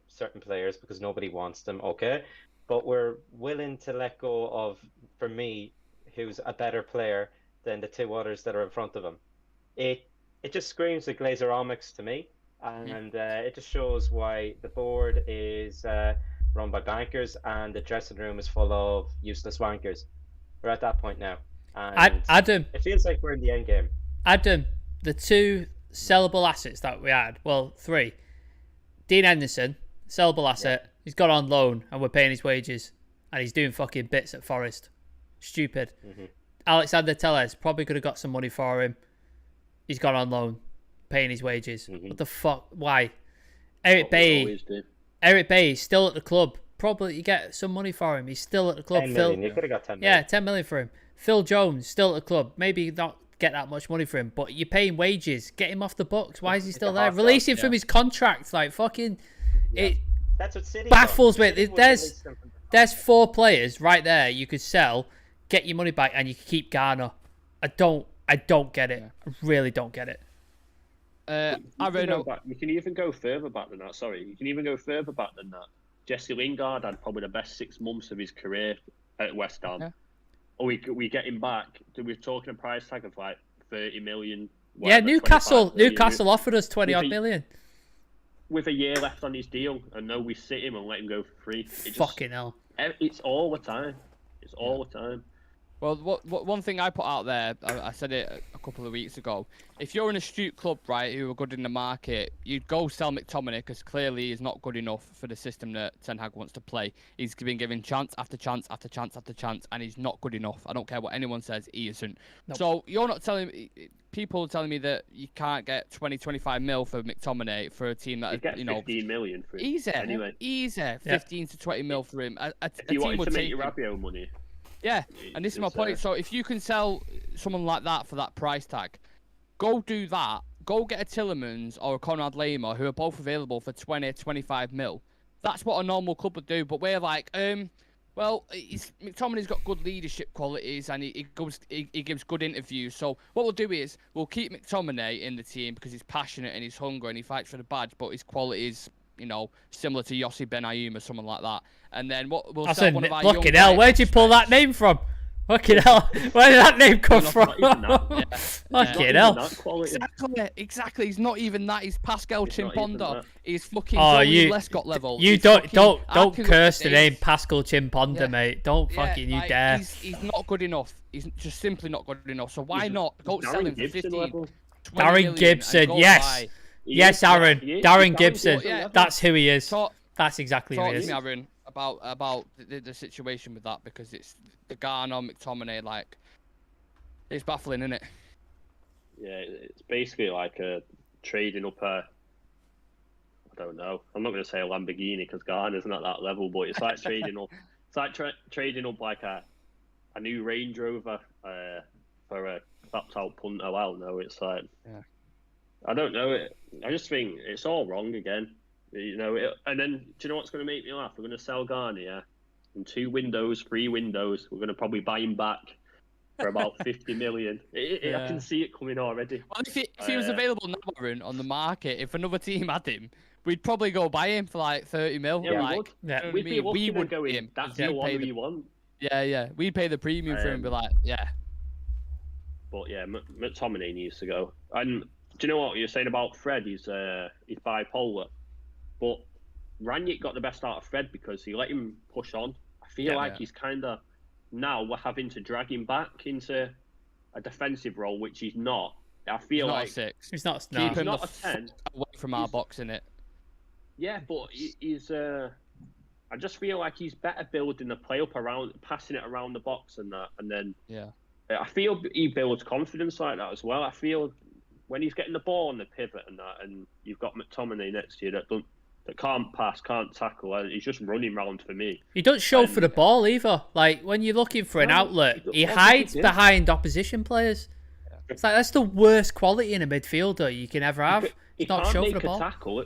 certain players because nobody wants them, okay? But we're willing to let go of, for me, who's a better player than the two others that are in front of him. It just screams the Glazeromics to me, and it just shows why the board is run by bankers and the dressing room is full of useless wankers. We're at that point now, and Adam, it feels like we're in the end game. Adam, the two sellable assets that we had, well, three. Dean Henderson, sellable asset. He's got on loan and we're paying his wages, and he's doing fucking bits at Forest. Stupid. Alexander Telles, probably could have got some money for him. He's gone on loan, paying his wages. What the fuck? Why? Eric Bailly is still at the club. Probably you get some money for him. He's still at the club. 10 million. You could have got 10 million. Yeah, 10 million for him. Phil Jones, still at the club. Maybe not get that much money for him, but you're paying wages. Get him off the books. Why is he still there? Release him from his contract. Like, fucking... It That's what City baffles done. me. There's 4 players right there you could sell, get your money back, and you could keep Garner. I don't get it. I really don't get it. You can even go further back than that. Sorry, you can even go further back than that. Jesse Lingard had probably the best 6 months of his career at West Ham. Yeah. Or we get him back. We're talking a price tag of like 30 million. Yeah, Newcastle offered us 20 odd million. With a year left on his deal, and no, we sit him and let him go for free. Fucking hell. It's all the time. It's all the time. Well, one thing I put out there, I said it a couple of weeks ago. If you're an astute club, right, who are good in the market, you'd go sell McTominay because clearly he's not good enough for the system that Ten Hag wants to play. He's been given chance after chance after chance after chance, and he's not good enough. I don't care what anyone says, he isn't. Nope. So you're not telling me, people are telling me that you can't get 20-25 mil for McTominay for a team that, you know, 15 million for him. Easy, anyway. Easy, 15 to 20 mil for him. If you wanted to make your Rabiot money. Yeah, and this is my point. So if you can sell someone like that for that price tag, go do that. Go get a Tillemans or a Conrad Lema, who are both available for 20-25 mil. That's what a normal club would do. But we're like, well, McTominay's got good leadership qualities and he gives good interviews. So what we'll do is we'll keep McTominay in the team because he's passionate and he's hungry and he fights for the badge, but his qualities, you know, similar to Yossi Benayoun or someone like that. And then what we'll sell one of our fucking hell, where'd you pull that name from? Fucking hell, where did that name come from? Fucking hell. Exactly. He's not even that. He's Pascal Chimponda. He's fucking Lescott level. You don't curse the name Pascal Chimponda, mate. Don't fucking you dare. He's not good enough. He's just simply not good enough. So why not go sell him for 15? Darren Gibson, yes. Yes, Aaron. Darren Gibson. That's who he is. That's exactly who he is. Talk to me, Aaron, about the situation with that, because it's the Garner, McTominay, like, it's baffling, isn't it? Yeah, it's basically like a trading up I don't know. I'm not going to say a Lamborghini because Garner's not that level, but it's like trading up. It's like trading up like a new Range Rover for a clapped out punter. Well, no, it's like I don't know. I just think it's all wrong again. You know, and then do you know what's going to make me laugh? We're going to sell Garner, yeah, in 3 windows. We're going to probably buy him back for about 50 million. I can see it coming already. Well, if he was available now, Aaron, on the market, if another team had him, we'd probably go buy him for like 30 mil. Yeah, like, we would. We'd be looking at going, that's the one we want. Yeah. We'd pay the premium for him and be like, yeah. But yeah, McTominay needs to go. And do you know what you're saying about Fred? He's bipolar. But Ranić got the best out of Fred because he let him push on. I feel like he's kind of... Now we're having to drag him back into a defensive role, which he's not. I feel like... He's not a 6. He's not, Keep him not a 10. Away from our box, innit? Yeah, but he's... I just feel like he's better building the play up around, passing it around the box and that. And then... Yeah. I feel he builds confidence like that as well. I feel when he's getting the ball on the pivot and that, and you've got McTominay next to you that can't pass, can't tackle. He's just running round for me. He don't show for the ball either. Like, when you're looking for an outlet, he hides behind opposition players. It's like, that's the worst quality in a midfielder you can ever have. He not can't show make for the ball. A tackle.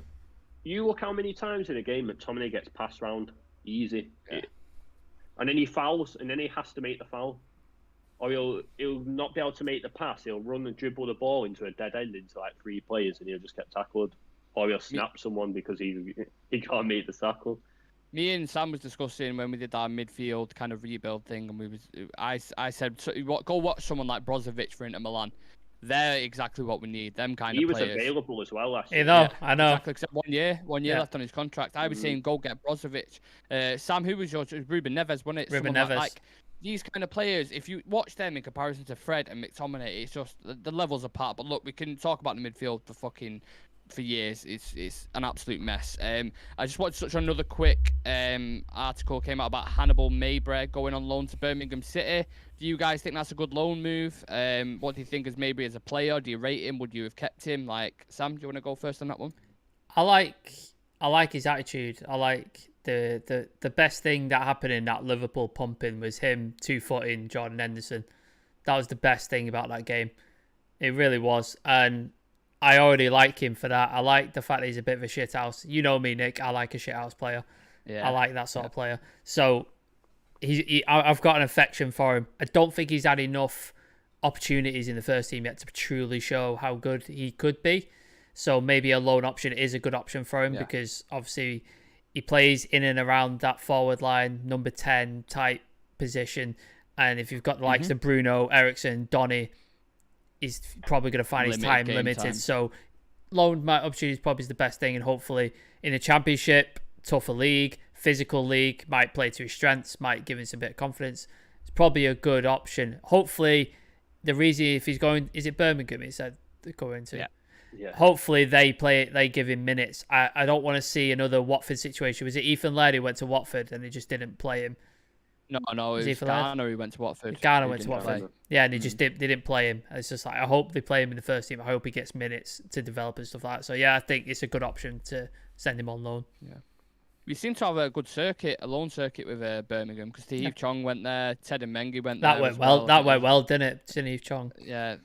You look how many times in a game McTominay gets passed round easy. Yeah. and then he fouls, and then he has to make the foul, or he'll not be able to make the pass. He'll run and dribble the ball into a dead end into like 3 players, and he'll just get tackled, or he'll snap someone because he can't make the tackle. Me and Sam was discussing when we did our midfield kind of rebuild thing, and I said, go watch someone like Brozovic for Inter Milan. They're exactly what we need. Them kind of players. He was available as well last year. You know, I know. Exactly, except 1 year. 1 year left on his contract. I was saying go get Brozovic. Sam, who was yours? It was Ruben Neves, wasn't it? Ruben Neves. Like these kind of players, if you watch them in comparison to Fred and McTominay, it's just the levels apart. But look, we can talk about the midfield for years. It's an absolute mess. I just want to touch on another quick article came out about Hannibal Mabry going on loan to Birmingham City. Do you guys think that's a good loan move? What do you think as Mabry as a player? Do you rate him? Would you have kept him? Like, Sam, do you want to go first on that one? I like his attitude. I like the best thing that happened in that Liverpool pumping was him 2-footing Jordan Henderson. That was the best thing about that game. It really was. And I already like him for that. I like the fact that he's a bit of a shithouse. You know me, Nick. I like a shithouse player. Yeah. I like that sort of player. So I've got an affection for him. I don't think he's had enough opportunities in the first team yet to truly show how good he could be. So maybe a loan option is a good option for him because obviously he plays in and around that forward line, number 10 type position. And if you've got the likes of Bruno, Ericsson, Donny, he's probably going to find his time limited. So loan opportunity probably is the best thing. And hopefully in the Championship, tougher league, physical league, might play to his strengths, might give him some bit of confidence. It's probably a good option. Hopefully the reason if he's going, is it Birmingham he said they're going to? Yeah. Hopefully they give him minutes. I don't want to see another Watford situation. Was it Ethan Laird who went to Watford and they just didn't play him? No, it was Garner who went to Watford. Garner went to Watford. Yeah, and they didn't play him. It's just like, I hope they play him in the first team. I hope he gets minutes to develop and stuff like that. So yeah, I think it's a good option to send him on loan. Yeah. We seem to have a good circuit, a loan circuit with Birmingham, because Steve Chong went there, Ted and Mengi went there. That went well. That went well, didn't it? Steve Chong. Yeah.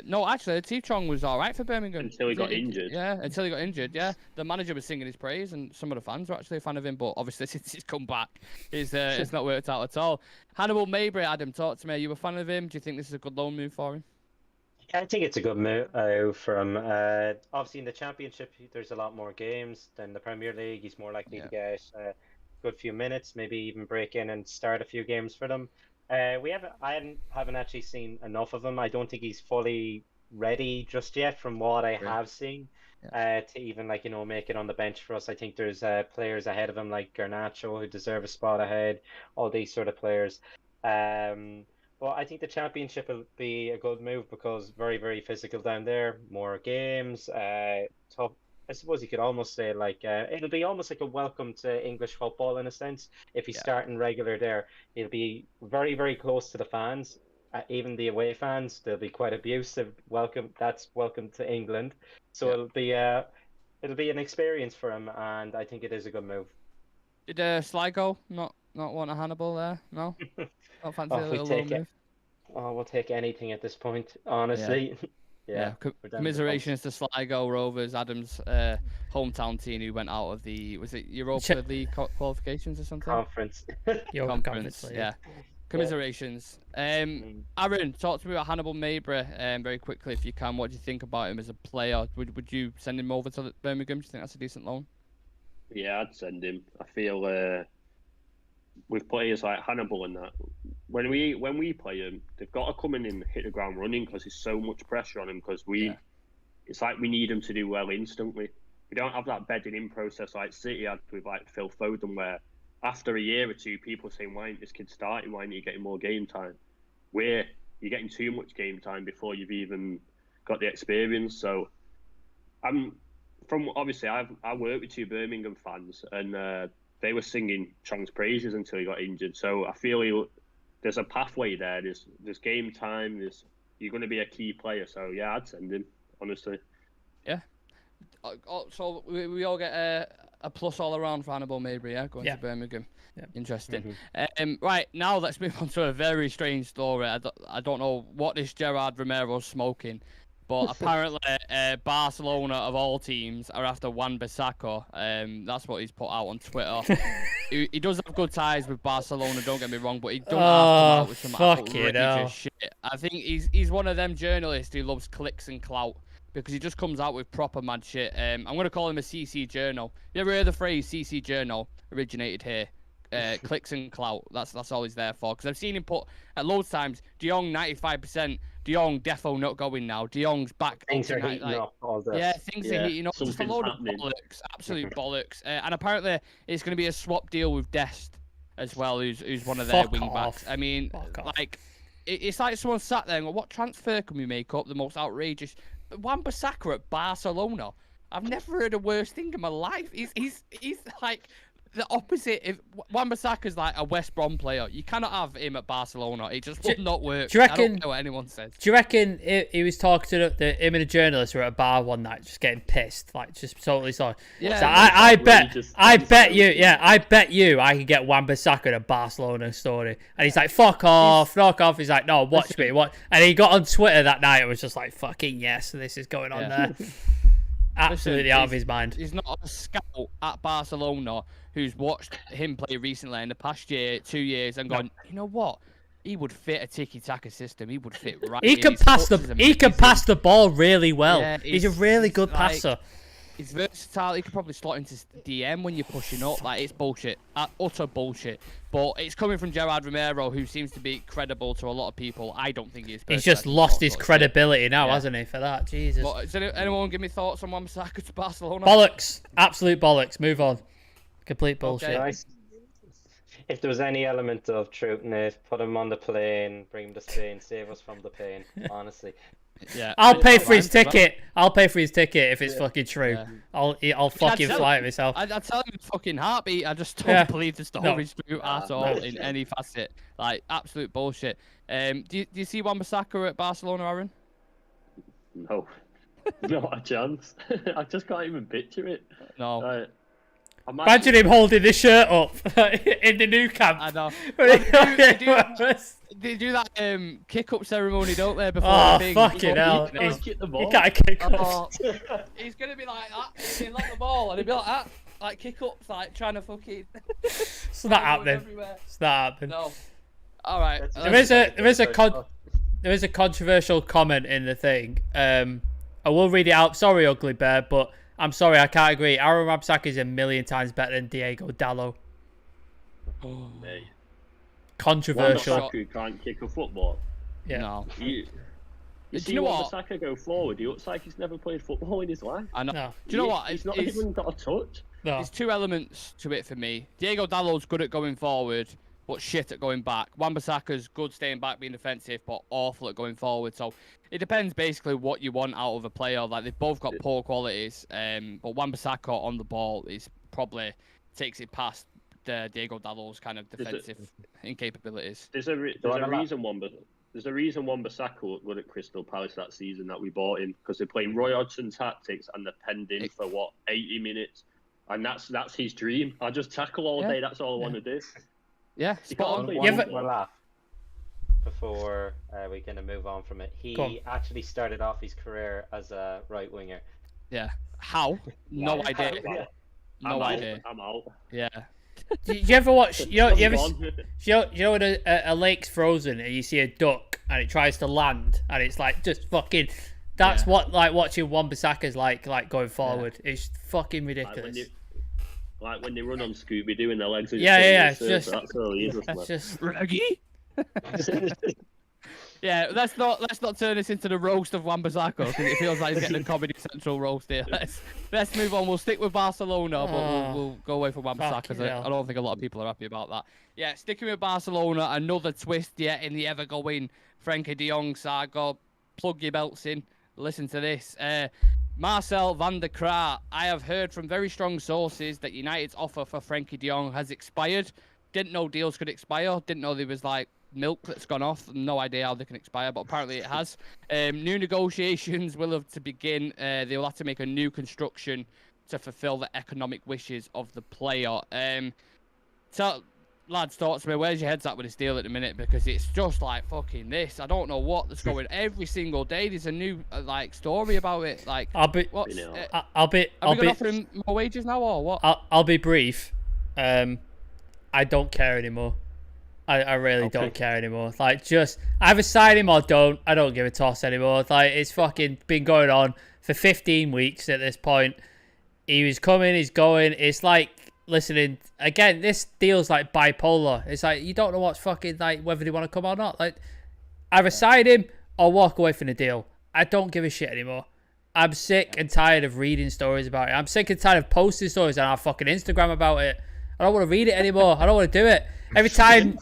No, actually, Steve Chong was all right for Birmingham. Until he got injured. Yeah, until he got injured, yeah. The manager was singing his praise, and some of the fans were actually a fan of him, but obviously since he's come back, it's not worked out at all. Hannibal Mabry, Adam, talk to me. Are you a fan of him? Do you think this is a good loan move for him? Yeah, I think it's a good move for him. Obviously, in the Championship, there's a lot more games than the Premier League. He's more likely to get a good few minutes, maybe even break in and start a few games for them. I haven't actually seen enough of him. I don't think he's fully ready just yet from what I have seen to even make it on the bench for us. I think there's players ahead of him like Garnacho who deserve a spot ahead, all these sort of players. But I think the Championship will be a good move because very, very physical down there, more games, tough. I suppose you could almost say it'll be almost like a welcome to English football in a sense. If he's starting regular there, he'll be very, very close to the fans, even the away fans. They'll be quite abusive. Welcome to England. So it'll be an experience for him, and I think it is a good move. Did Sligo not want a Hannibal there? No, not fancy a little loan move. We'll take anything at this point, honestly. Yeah. Commiserations to Sligo Rovers, Adam's hometown team who went out of was it Europa League qualifications or something? Conference. Conference, yeah. Commiserations. Aaron, talk to me about Hannibal Mabry very quickly if you can. What do you think about him as a player? Would you send him over to Birmingham? Do you think that's a decent loan? Yeah, I'd send him. I feel with players like Hannibal and that, when we play them, they've got to come in and hit the ground running because there's so much pressure on them. Because it's like we need them to do well instantly. We don't have that bedding in process like City had with Phil Foden, where after a year or two, people are saying, "Why isn't this kid starting? Why aren't you getting more game time?" You're getting too much game time before you've even got the experience. So, obviously I work with 2 Birmingham fans, and they were singing Chong's praises until he got injured. So I feel there's a pathway there. There's game time. You're going to be a key player. So yeah, I'd send him, honestly. Yeah. So we all get a plus all around for Hannibal Mabry, going to Birmingham. Yeah. Interesting. Right, now let's move on to a very strange story. I don't know what this Gerard Romero's smoking, But apparently, Barcelona of all teams are after Wan-Bissaka. That's what he's put out on Twitter. he does have good ties with Barcelona, don't get me wrong, but he don't have to come out with some outrageous shit. I think he's one of them journalists who loves clicks and clout because he just comes out with proper mad shit. I'm going to call him a CC journal. You ever heard the phrase CC journal originated here? Clicks and clout. That's all he's there for. Because I've seen him put at loads times. De Jong 95%. De Jong defo not going now. De Jong's back. Things are heating up. All this. Yeah, things are heating up. Just a load of bollocks. Absolute bollocks. And apparently it's going to be a swap deal with Dest as well, who's one of their wing backs. I mean, like it's like someone sat there and go, what transfer can we make up the most outrageous? Wan-Bissaka at Barcelona. I've never heard a worse thing in my life. He's like the opposite. If Wan-Bissaka's like a West Brom player, you cannot have him at Barcelona. It just would not work. Do you reckon? I don't know what anyone says. Do you reckon he was talking to him and a journalist were at a bar one night, just getting pissed, like just totally sorry? Yeah. So I bet you, I could get Wan-Bissaka in a Barcelona story, and he's like, fuck off. He's like, no, watch me, what? And he got on Twitter that night. It was just like, fucking yes, this is going on there. Absolutely out of his mind. He's not a scout at Barcelona who's watched him play recently in the past 2 years and gone, you know what? He would fit a tiki-taka system. He would fit right. He can pass the ball really well. Yeah, he's a really good passer. He's versatile. He could probably slot into DM when you're pushing up. Like, it's bullshit. Utter bullshit. But it's coming from Gerard Romero, who seems to be credible to a lot of people. I don't think he is. He's just lost his credibility now, hasn't he, for that? Jesus. But does anyone give me thoughts on Wan-Bissaka to Barcelona? Bollocks. Absolute bollocks. Move on. Complete bullshit. Okay. If there was any element of truth in it, put him on the plane, bring him to Spain, save us from the pain, honestly. Yeah, I'll pay for his ticket. I'll pay for his ticket if it's fucking true. Yeah. I'll fucking fly it myself. I tell him fucking heartbeat. I just don't believe the story's true at all in any facet. Like, absolute bullshit. Do you see Wan-Bissaka at Barcelona, Aaron? No, not a chance. I just can't even picture it. No. Imagine him holding the shirt up in the new camp. I know. They do that kick-up ceremony, don't they? Before the thing. Fucking hell. He can't kick up. He's going to be like that. He'll lock the ball and he'll be like that. Like kick-ups, like trying to fucking... It's not happening. It's not happening. No. All right. There is a controversial comment in the thing. I will read it out. Sorry, Ugly Bear, but... I'm sorry, I can't agree. Aaron Wan-Bissaka is a million times better than Diego Dallo. Oh, mate. Controversial. Wan-Bissaka can't kick a football. Yeah. No. You see Wan-Bissaka go forward, he looks like he's never played football in his life. I know. No. Do you know what? He's not even got a touch. No. There's two elements to it for me. Diego Dallo's good at going forward, but shit at going back. Wan-Bissaka's good staying back, being defensive, but awful at going forward. So it depends basically what you want out of a player. Like, they've both got poor qualities, but Wan-Bissaka on the ball is probably takes it past Diego Dallo's kind of defensive incapabilities. There's a reason Wan-Bissaka looked good at Crystal Palace that season that we bought him, because they're playing Roy Hodgson tactics and they're penned in for 80 minutes, and that's his dream. I just tackle all day. That's all I want to do. Yeah, spot on. One laugh before we kind of move on from it. He actually started off his career as a right winger. Yeah. How? No idea. No idea. I'm out. Yeah. Do you ever watch? You know when a lake's frozen and you see a duck and it tries to land and it's like just fucking. That's what like watching Wan-Bissaka's like going forward. Yeah. It's fucking ridiculous. Like when they run on Scooby-Doo and their legs are it's just that's all he is. That's just Reggie. Yeah, let's not turn this into the roast of Wan-Bissaka, because it feels like he's getting a Comedy Central roast here. Let's move on. We'll stick with Barcelona, but we'll go away from Wan-Bissaka, because I don't think a lot of people are happy about that. Yeah, sticking with Barcelona, another twist yet in the ever-going Frenkie de Jong saga. Plug your belts in. Listen to this. Marcel van der Kraat. I have heard from very strong sources that United's offer for Frenkie de Jong has expired. Didn't know deals could expire. Didn't know there was like milk that's gone off. No idea how they can expire, but apparently it has. New negotiations will have to begin. They will have to make a new construction to fulfill the economic wishes of the player. So lads, talk to me. Where's your heads at with this deal at the minute? Because it's just like fucking this. I don't know what's going. Every single day, there's a new like story about it. Like, I'll be what's? I'll be Are we gonna offer him more wages now or what? I'll be brief. I don't care anymore. I really don't care anymore. Like, just either sign him or don't. I don't give a toss anymore. Like, it's fucking been going on for 15 weeks at this point. He was coming, he's going. It's like listening again. This deal's like bipolar. It's like you don't know what's fucking like whether they want to come or not. Like, either sign him or walk away from the deal. I don't give a shit anymore. I'm sick and tired of reading stories about it. I'm sick and tired of posting stories on our fucking Instagram about it. I don't want to read it anymore. I don't want to do it. Every time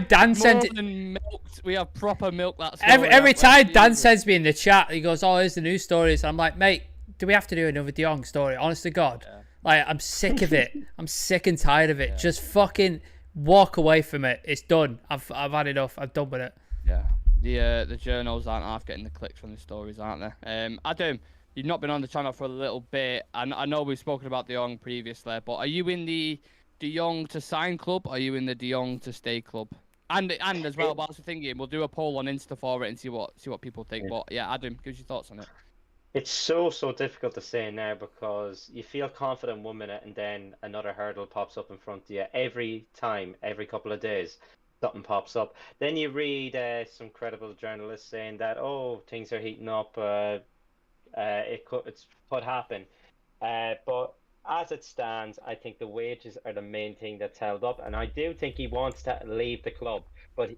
Dan sends it, we have proper milk. That story. every time Dan sends me in the chat, he goes, "Oh, here's the news stories." I'm like, mate, do we have to do another De Jong story? Honest to God, like I'm sick of it. I'm sick and tired of it. Just fucking walk away from it. It's done. I've had enough. I'm done with it. Yeah. The journals aren't half getting the clicks from the stories, aren't they? Adam, you've not been on the channel for a little bit, and I know we've spoken about De Jong previously, but are you in the De Jong to sign club? Or are you in the De Jong to stay club? And as well, whilst we're thinking, we'll do a poll on Insta for it and see what people think. But yeah, Adam, give us your thoughts on it. It's so difficult to say now because you feel confident 1 minute and then another hurdle pops up in front of you every time, every couple of days. Something pops up. Then you read some credible journalists saying that things are heating up. It could happen. But as it stands, I think the wages are the main thing that's held up, and I do think he wants to leave the club. But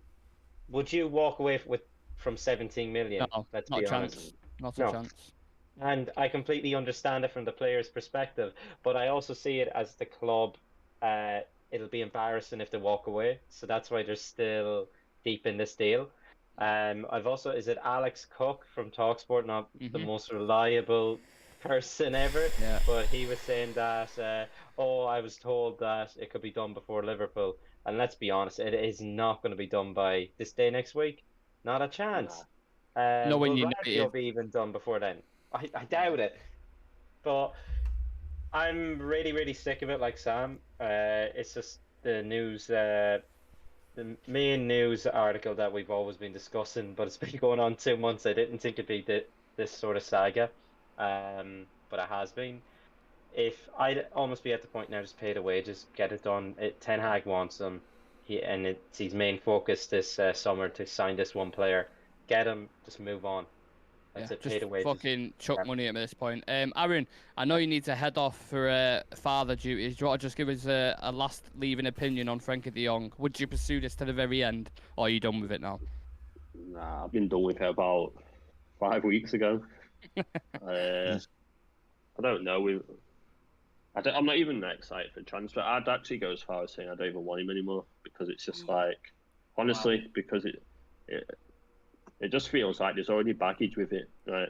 would you walk away from 17 million? No, let's not be a honest. chance. Not a chance. And I completely understand it from the player's perspective, but I also see it as the club. It'll be embarrassing if they walk away, so that's why they're still deep in this deal. I've also, is it Alex Cook from Talksport, not the most reliable person ever, but he was saying that I was told that it could be done before Liverpool, and let's be honest, it is not going to be done by this day next week. Not a chance. No, when you will be even done before then. I doubt it, but I'm really sick of it, like Sam. It's just the news, the main news article that we've always been discussing, but it's been going on 2 months. I didn't think it'd be this sort of saga. But it has been. If I'd almost be at the point now, just pay the wages, get it done. Ten Hag wants him, and it's his main focus this summer to sign this one player. Get him, just move on. That's it. Pay the wages. Fucking chuck money at this point. Aaron, I know you need to head off for father duties. Do you want to just give us a last leaving opinion on Frankie De Jong? Would you pursue this to the very end, or are you done with it now? Nah, I've been done with it about 5 weeks ago. I don't know. I'm not even excited for transfer. I'd actually go as far as saying I don't even want him anymore, because it's just like, honestly, because it just feels like there's already baggage with it. Right?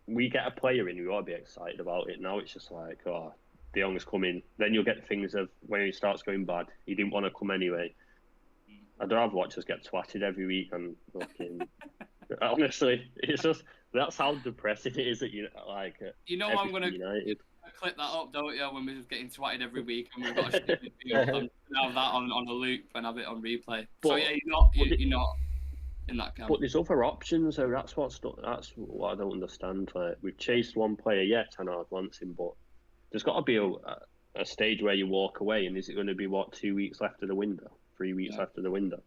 We get a player in, we ought to be excited about it. Now it's just like, De Jong's coming. Then you'll get things of when he starts going bad. He didn't want to come anyway. I'd rather watch us get twatted every week and fucking. Honestly, it's just that's how depressing it is that like. You know I'm gonna clip that up, don't you? When we're just getting twatted every week and we've got to have that on a loop and have it on replay. But, so yeah, you're not in that camp. But there's other options, so that's what I don't understand. Like, we've chased one player, Ten Hag wants him, but there's got to be a stage where you walk away, and is it going to be 2 weeks left of the window, 3 weeks left of the window?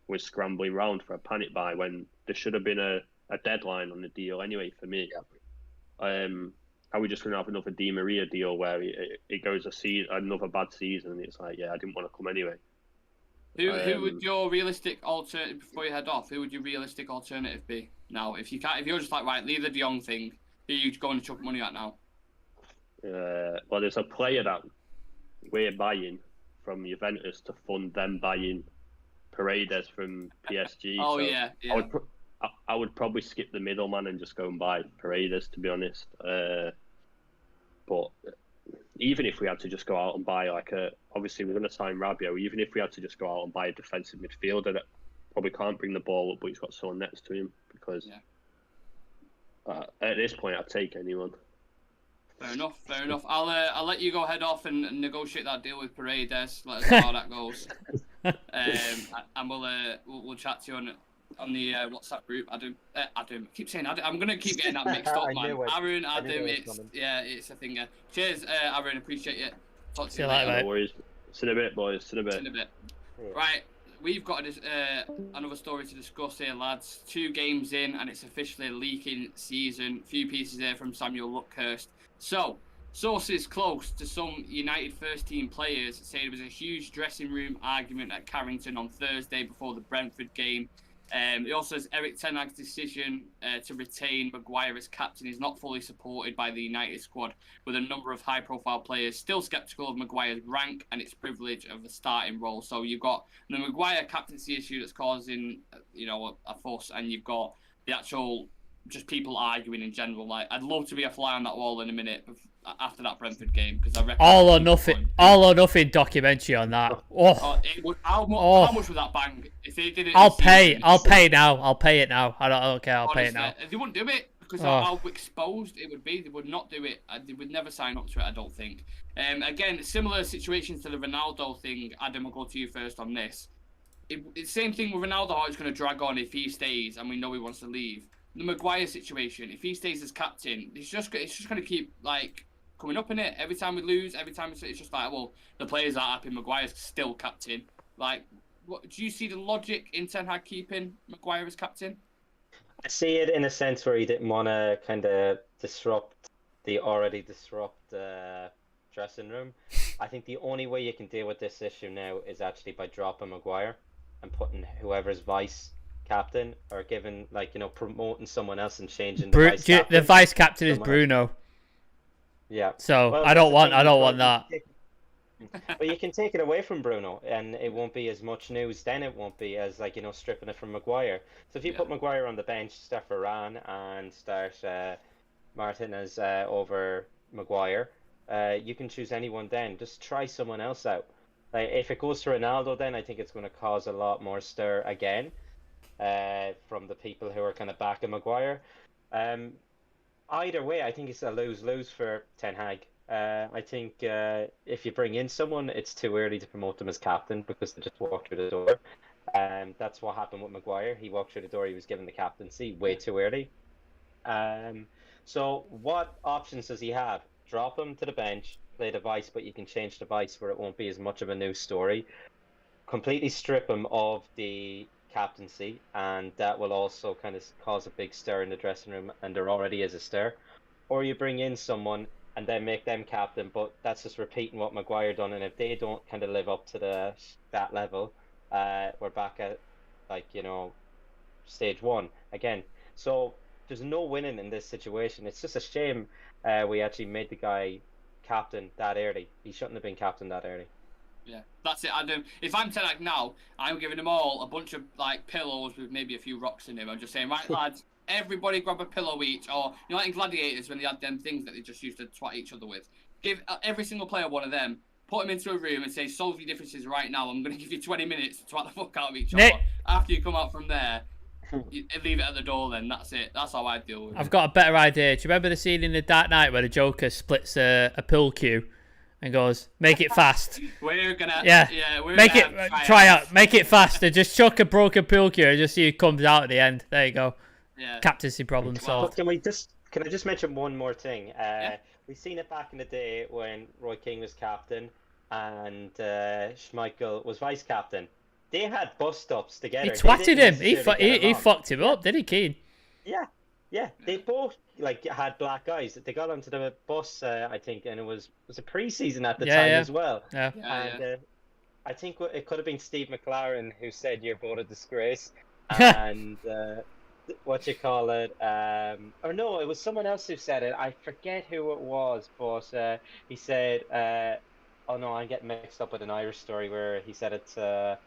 We're scrambling round for a panic buy when there should have been a deadline on the deal anyway. For me, are we just going to have another Di Maria deal where it goes another bad season, and it's like, I didn't want to come anyway. Who would your realistic alternative, before you head off? Who would your realistic alternative be now? If you're just like, right, leave the De Jong thing, who are you going to chuck money at now? Well, there's a player that we're buying from Juventus to fund them buying Paredes from PSG. Oh, so yeah. I would probably skip the middleman and just go and buy Paredes, to be honest. But even if we had to just go out and buy obviously we're going to sign Rabiot, even if we had to just go out and buy a defensive midfielder that probably can't bring the ball up, but he's got someone next to him, because at this point I'd take anyone. Fair enough. Fair enough. I'll let you go head off and negotiate that deal with Paredes. Let us know how that goes. And we'll chat to you on the WhatsApp group. Adam. I keep saying Adam. I'm gonna keep getting that mixed up, man. Aaron, Adam. It's a thing. Cheers, Aaron. Appreciate it. Talk to you later. No worries. See you in a bit, boys. See you in a bit. See you in a bit. Right. We've got another story to discuss here, lads. 2 games in, and it's officially a leaking season. A few pieces here from Samuel Luckhurst. So, sources close to some United first-team players say there was a huge dressing room argument at Carrington on Thursday before the Brentford game. It also says Eric Ten Hag's decision to retain Maguire as captain is not fully supported by the United squad, with a number of high-profile players still sceptical of Maguire's rank and its privilege of the starting role. So you've got the Maguire captaincy issue that's causing, a fuss, and you've got the actual just people arguing in general. Like, I'd love to be a fly on that wall in a minute after that Brentford game, because I reckon all or nothing documentary on that. How much would that bang if they did it? I'll pay it now. I don't care. I'll pay it now. They wouldn't do it because how exposed it would be. They would not do it. They would never sign up to it, I don't think. Again, similar situations to the Ronaldo thing. Adam, I'll go to you first on this. It's same thing with Ronaldo. How it's going to drag on if he stays, and we know he wants to leave. The Maguire situation, if he stays as captain, it's just going to keep coming up in it. Every time we lose, every time it's just like, well, the players aren't happy. Maguire's still captain. What do you see the logic in Ten Hag keeping Maguire as captain? I see it in a sense where he didn't want to kind of disrupt the already dressing room. I think the only way you can deal with this issue now is actually by dropping Maguire and putting whoever's vice captain, or giving promoting someone else and changing the vice captain. The vice captain is Bruno. Yeah. So I don't want that. But you can take it away from Bruno, and it won't be as much news. Then it won't be as stripping it from Maguire. So if you put Maguire on the bench, start Varane and start Martinez over Maguire, you can choose anyone. Then just try someone else out. If it goes to Ronaldo, then I think it's going to cause a lot more stir again from the people who are kind of backing Maguire. Either way, I think it's a lose-lose for Ten Hag. I think if you bring in someone, it's too early to promote them as captain because they just walked through the door. That's what happened with Maguire. He walked through the door, he was given the captaincy way too early. So what options does he have? Drop him to the bench, play the vice, but you can change the vice where it won't be as much of a news story. Completely strip him of the captaincy, and that will also kind of cause a big stir in the dressing room, and there already is a stir. Or you bring in someone and then make them captain, but that's just repeating what Maguire done, and if they don't kind of live up to that level, we're back at stage 1 again. So there's no winning in this situation. It's just a shame we actually made the guy captain that early. He shouldn't have been captain that early. Yeah, that's it, Adam. If I'm Ten Hag now, I'm giving them all a bunch of pillows with maybe a few rocks in them. I'm just saying, right, lads, everybody grab a pillow each, or like in Gladiators when they had them things that they just used to twat each other with. Give every single player one of them, put them into a room and say, solve your differences right now. I'm going to give you 20 minutes to twat the fuck out of each other. After you come out from there, you leave it at the door then. That's it. That's how I deal with it. I've got a better idea. Do you remember the scene in The Dark Knight where the Joker splits a pool cue and goes, make it fast? We're gonna make it fast, and just chuck a broken pool cue and just see who comes out at the end. There you go. Yeah. Captaincy problem solved. Can I just mention one more thing? We've seen it back in the day when Roy Keane was captain and Schmeichel was vice captain. They had bus stops together. He twatted him. He fucked him up, didn't he, Keane? Yeah. They both had black eyes. They got onto the bus, I think, and it was a pre-season at the time as well. Yeah. And I think it could have been Steve McLaren who said you're both a disgrace, and what you call it? Or no, it was someone else who said it. I forget who it was, but he said, "Oh no, I'm getting mixed up with an Irish story where he said it to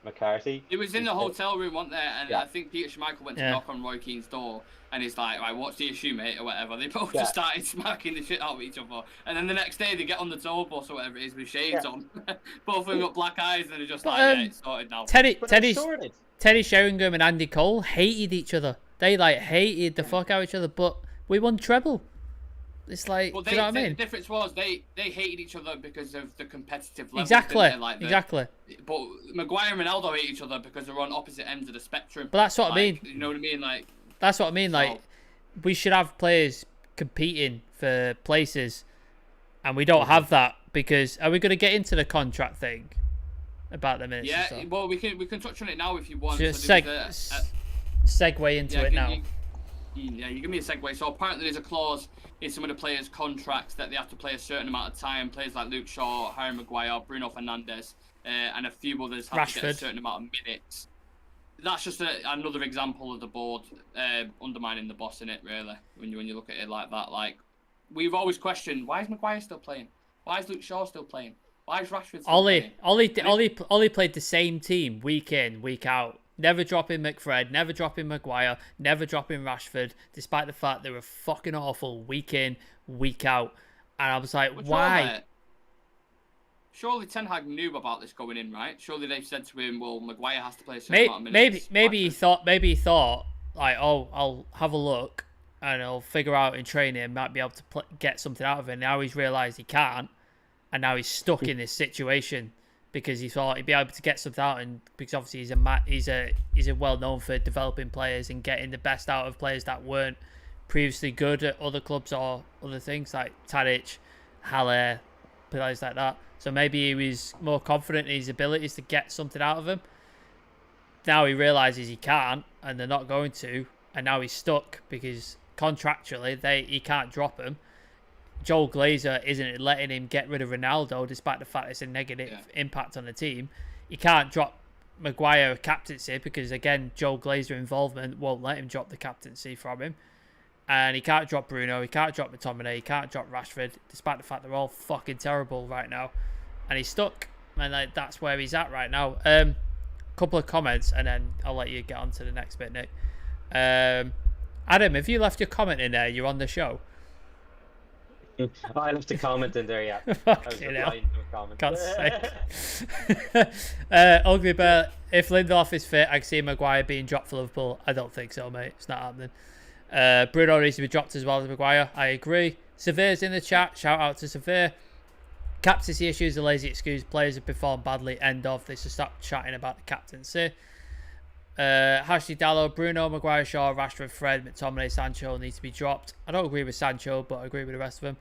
McCarthy." It was in the hotel room, wasn't there? And I think Peter Schmeichel went to knock on Roy Keane's door, and he's like, "Right, what's the issue, mate?" or whatever. They both just started smacking the shit out of each other, and then the next day they get on the tour bus or whatever it is with shades on. Both of them got black eyes, and they're just it's sorted now. Teddy Sheringham and Andy Cole hated each other. They hated the fuck out of each other, but we won treble. It's like, But do you know what I mean? The difference was they hated each other because of the competitive level. Exactly, Like exactly. But Maguire and Ronaldo hate each other because they're on opposite ends of the spectrum. But that's what I mean. You know what I mean? Like that's what I mean. Like we should have players competing for places, and we don't have that because are we going to get into the contract thing about the minutes? Yeah, well we can touch on it now if you want. Just so segue into it now. You give me a segue. So apparently there's a clause in some of the players' contracts that they have to play a certain amount of time. Players like Luke Shaw, Harry Maguire, Bruno Fernandes, and a few others have to get a certain amount of minutes. That's just another example of the board undermining the boss in it, really. When you look at it like that, like we've always questioned, why is Maguire still playing? Why is Luke Shaw still playing? Why is Rashford still playing? Ollie played the same team week in, week out. Never dropping McFred, never dropping Maguire, never dropping Rashford, despite the fact they were fucking awful week in, week out. And I was like, why? Surely Ten Hag knew about this going in, right? Surely they've said to him, well, Maguire has to play a certain amount of minutes. Maybe he thought, like, oh, I'll have a look and I'll figure out in training, might be able to get something out of it. Now he's realised he can't, and now he's stuck in this situation. Because he thought he'd be able to get something out, and because obviously he's well known for developing players and getting the best out of players that weren't previously good at other clubs or other things like Tadic, Haller, players like that. So maybe he was more confident in his abilities to get something out of him. Now he realises he can't, and they're not going to, and now he's stuck because contractually he can't drop him. Joel Glazer isn't letting him get rid of Ronaldo, despite the fact it's a negative impact on the team. He can't drop Maguire captaincy because, again, Joel Glazer involvement won't let him drop the captaincy from him. And he can't drop Bruno, he can't drop McTominay, he can't drop Rashford, despite the fact they're all fucking terrible right now. And he's stuck, and that's where he's at right now. Couple of comments, and then I'll let you get on to the next bit, Nick. Adam, have you left your comment in there? You're on the show. I left a comment in there, yeah. Fucking hell. God's sake. Ugly Bear, if Lindelof is fit, I can see Maguire being dropped for Liverpool. I don't think so, mate. It's not happening. Bruno needs to be dropped as well as Maguire. I agree. Severe's in the chat. Shout out to Severe. Captaincy issues, a lazy excuse. Players have performed badly. End of. They should stop chatting about the captaincy. Ashley Dallo, Bruno, Maguire, Shaw, Rashford, Fred, McTominay, Sancho need to be dropped. I don't agree with Sancho, but I agree with the rest of them.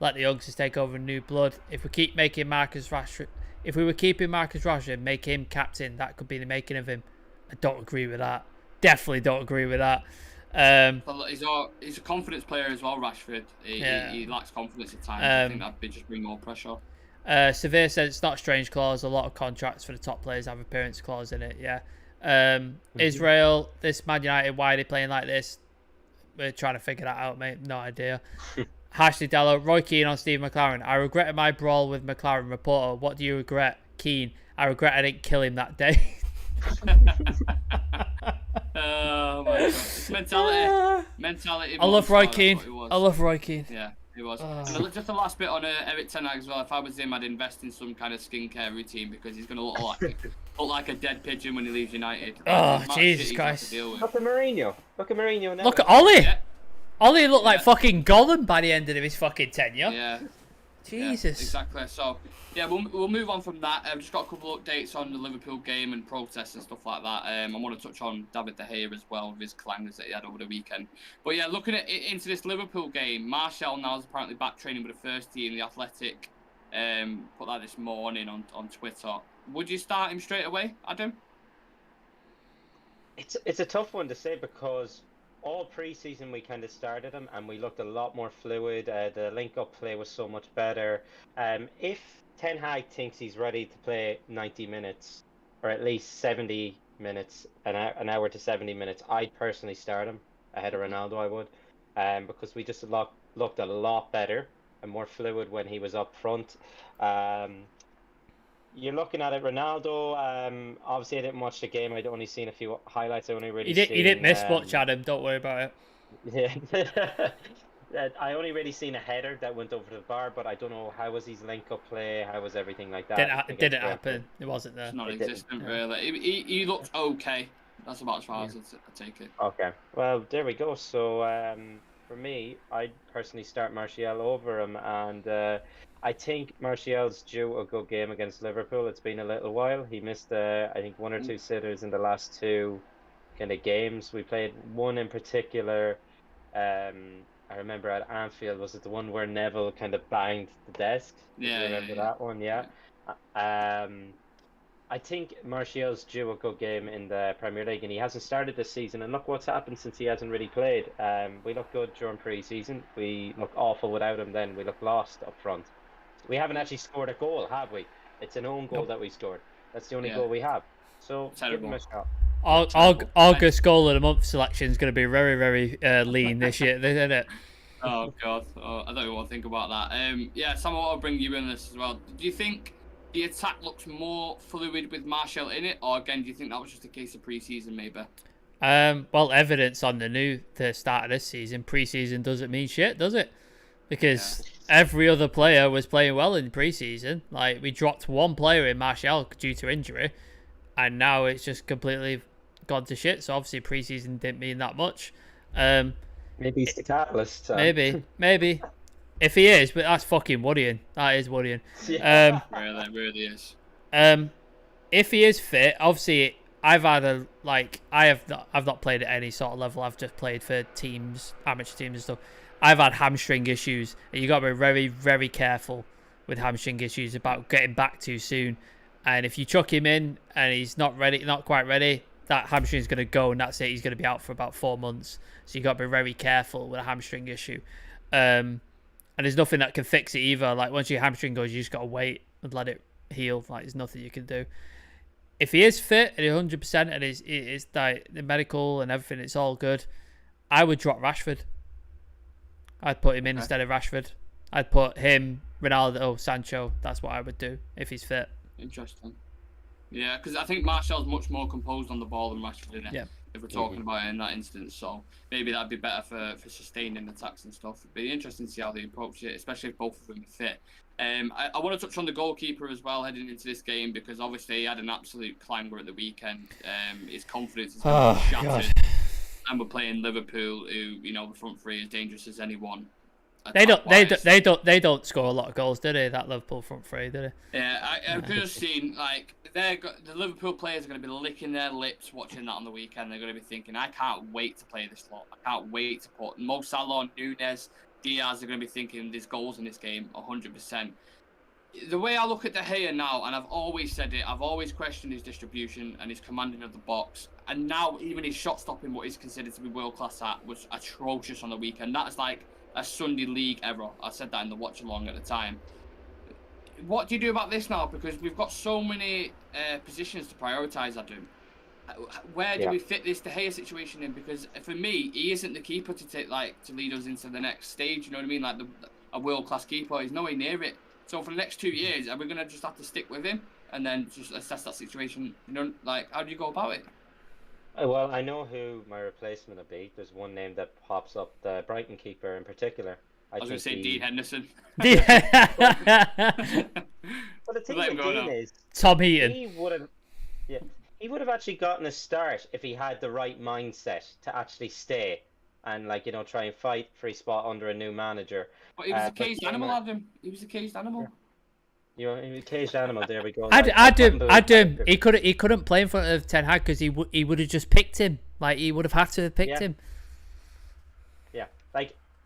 Let the youngsters take over new blood. If we keep making Marcus Rashford, if we were keeping Marcus Rashford, make him captain. That could be the making of him. I don't agree with that. Definitely don't agree with that. He's a confidence player as well, Rashford. He lacks confidence at times. I think that'd just bring more pressure. Severe says it's not a strange clause. A lot of contracts for the top players have appearance clause in it. Yeah. Israel, this Man United, why are they playing like this? We're trying to figure that out, mate. No idea. Ashley Dallo, Roy Keane on Steve McLaren. I regretted my brawl with McLaren. Reporter, what do you regret? Keane, I regret I didn't kill him that day. Oh my god. It's mentality. I love Roy Keane. Yeah, it was. And just the last bit on Eric Ten Hag as well. If I was him, I'd invest in some kind of skincare routine because he's going to look like a dead pigeon when he leaves United. Oh, Jesus Christ. Look at Mourinho now. Look at Ollie. Yeah. Ollie looked like fucking Gollum by the end of his fucking tenure. Yeah. Jesus. Yeah, exactly. So, yeah, we'll move on from that. I've just got a couple of updates on the Liverpool game and protests and stuff like that. I want to touch on David De Gea as well with his clangers that he had over the weekend. But yeah, looking into this Liverpool game, Martial now is apparently back training with the first team, the Athletic. Put that this morning on Twitter. Would you start him straight away, Adam? It's a tough one to say because all pre-season we kind of started him and we looked a lot more fluid. The link-up play was so much better. If Ten Hag thinks he's ready to play 90 minutes or at least 70 minutes, an hour to 70 minutes, I'd personally start him ahead of Ronaldo. I would, because we just looked a lot better and more fluid when he was up front. You're looking at it, Ronaldo. Obviously, I didn't watch the game. I'd only seen a few highlights. I only really he didn't miss much, Adam. Don't worry about it. Yeah, I only really seen a header that went over the bar, but I don't know how was his link-up play. How was everything like that? It didn't happen. It wasn't there. It's non-existent, really. He looked okay. That's about as far as I take it. Okay. Well, there we go. So for me, I'd personally start Martial over him, and I think Martial's due a good game against Liverpool. It's been a little while. He missed, I think, one or two sitters in the last two kind of games. We played one in particular. I remember at Anfield. Was it the one where Neville kind of banged the desk? Do you remember that one? Yeah. I think Martial's due a good game in the Premier League, and he hasn't started this season. And look what's happened since he hasn't really played. We look good during pre-season. We look awful without him. Then we look lost up front. We haven't actually scored a goal, have we? It's an own goal that we scored. That's the only goal we have. So give him a shot. August goal of the month selection is going to be very, very lean this year, isn't it? Oh God, I don't even want to think about that. Yeah, Sam, I want to bring you in this as well. Do you think the attack looks more fluid with Martial in it, or again, do you think that was just a case of pre-season, maybe? Well, evidence on the start of this season. Pre-season doesn't mean shit, does it? Because every other player was playing well in pre-season. Like, we dropped one player in Martial due to injury, and now it's just completely gone to shit. So obviously pre-season didn't mean that much. Maybe he's the catalyst. Maybe. If he is, but that's fucking worrying. That is worrying. Really is. If he is fit, obviously I've not played at any sort of level. I've just played for teams, amateur teams and stuff. I've had hamstring issues, and you got to be very, very careful with hamstring issues about getting back too soon. And if you chuck him in and he's not quite ready, that hamstring's going to go, and that's it. He's going to be out for about 4 months. So you got to be very careful with a hamstring issue. And there's nothing that can fix it either. Like, once your hamstring goes, you just got to wait and let it heal. Like, there's nothing you can do. If he is fit and 100% and is like the medical and everything, it's all good, I would drop Rashford. I'd put him in instead of Rashford. I'd put him, Ronaldo, Sancho. That's what I would do if he's fit. Interesting. Yeah, because I think Martial's much more composed on the ball than Rashford, isn't it? Yeah. If we're talking about it in that instance, so maybe that'd be better for sustaining attacks and stuff. It'd be interesting to see how they approach it, especially if both of them are fit. I want to touch on the goalkeeper as well heading into this game, because obviously he had an absolute clanger at the weekend. His confidence has been shattered. God. And we're playing Liverpool, who, the front three is dangerous as anyone. They don't score a lot of goals, do they? That Liverpool front three, do they? Yeah, I've just seen the Liverpool players are going to be licking their lips watching that on the weekend. They're going to be thinking, I can't wait to play this lot. I can't wait to put Mo Salah, Nunes, Diaz are going to be thinking there's goals in this game 100%. The way I look at De Gea now, and I've always said it, I've always questioned his distribution and his commanding of the box. And now even his shot stopping, what is considered to be world class at, was atrocious on the weekend. That is like a Sunday league error. I said that in the watch along at the time. What do you do about this now? Because we've got so many positions to prioritise, I do. Where do we fit this De Gea situation in? Because for me, he isn't the keeper to lead us into the next stage. You know what I mean? Like a world class keeper, he's nowhere near it. So for the next 2 years, are we going to just have to stick with him and then just assess that situation? How do you go about it? Well, I know who my replacement will be. There's one name that pops up, the Brighton keeper in particular. I was going to say Dean Henderson. But the thing with Dean is, Tom Heaton. He would have actually gotten a start if he had the right mindset to actually stay and try and fight for his spot under a new manager. But he was a caged animal, Adam. He was a caged animal. He was a caged animal. There we go. I do. He couldn't play in front of Ten Hag because he would have just picked him. Like, he would have had to have picked him. Yeah.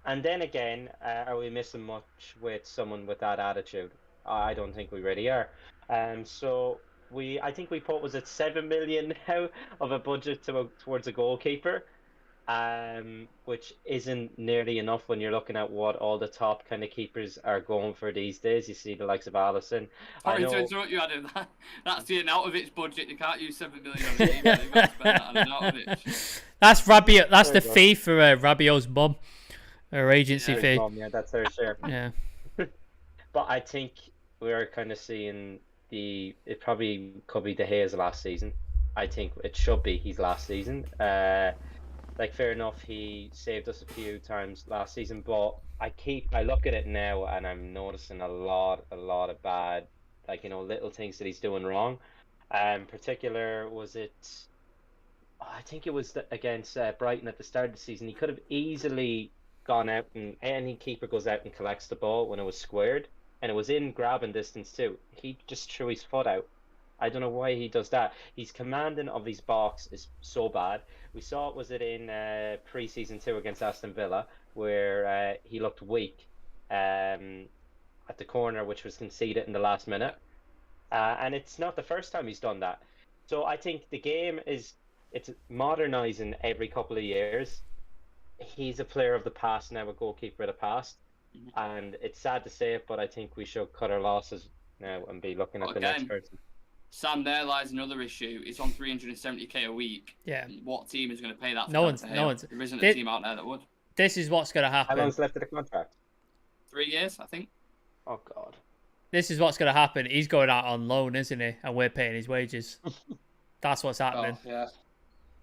And then again, are we missing much with someone with that attitude? I don't think we really are. So I think we put, was it 7 million now of a budget towards a goalkeeper, which isn't nearly enough when you're looking at what all the top kind of keepers are going for these days. You see the likes of Alisson. Sorry to interrupt you, Adam. That's the Arnautovic budget. You can't use 7 million on it. You've got to spend that on Arnautovic. That's Rabiot. That's the fee for Rabiot's mum. Her agency fee. Yeah, that's her share. Yeah. But I think we're kind of seeing it probably could be De Gea's last season. I think it should be his last season. Fair enough, he saved us a few times last season, but I look at it now and I'm noticing a lot of bad, little things that he's doing wrong. Particular, was it? I think it was against Brighton at the start of the season. He could have easily gone out, and any keeper goes out and collects the ball when it was squared, and it was in grabbing distance too, he just threw his foot out. I don't know why he does that. His commanding of his box is so bad. We saw it, was it in pre-season 2 against Aston Villa, where he looked weak at the corner, which was conceded in the last minute. And it's not the first time he's done that. So I think the game it's modernizing every couple of years. He's a player of the past now, a goalkeeper of the past. And it's sad to say it, but I think we should cut our losses now and be looking at the next person. Sam, there lies another issue. It's on 370k a week. Yeah. What team is going to pay that? No one's. There isn't a team out there that would. This is what's going to happen. How long's left of the contract? 3 years, I think. Oh God. This is what's going to happen. He's going out on loan, isn't he? And we're paying his wages. That's what's happening. Oh, yeah.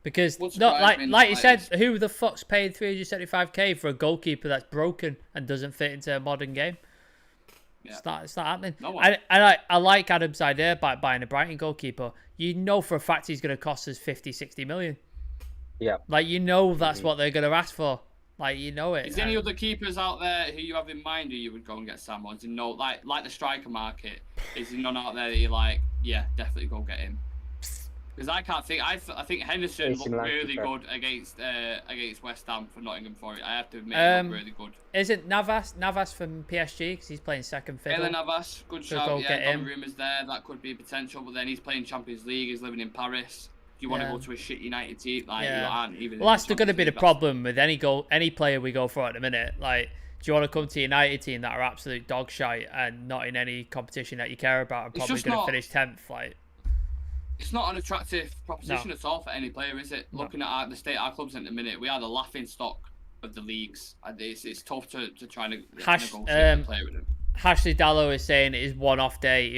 Because like you said, who the fuck's paying 375k for a goalkeeper that's broken and doesn't fit into a modern game? Yeah. It's not happening. No one. I like Adam's idea about buying a Brighton goalkeeper. You know for a fact he's going to cost us 50, 60 million. Yeah. Like, you know that's what they're going to ask for. Like, you know it. Is there any other keepers out there who you have in mind who you would go and get Sam on? You know, like the striker market. Is there none out there that you're like, yeah, definitely go get him? Because I can't think. I think Henderson looked really good against West Ham for Nottingham Forest. I have to admit, he looked really good. Isn't Navas from PSG? Because he's playing second fiddle. Taylor Navas, good shout. Yeah, got rumours there. That could be a potential. But then he's playing Champions League. He's living in Paris. Do you want to go to a shit United team? Like, you aren't even. Well, that's going to be the problem with any player we go for at the minute. Like, do you want to come to a United team that are absolute dog shite and not in any competition that you care about and probably going to finish 10th? Like, it's not an attractive proposition at all for any player, is it? No. Looking at the state of our clubs at the minute, we are the laughing stock of the leagues. It's tough to try and negotiate a player with them. Ashley Dallow is saying it is one off day.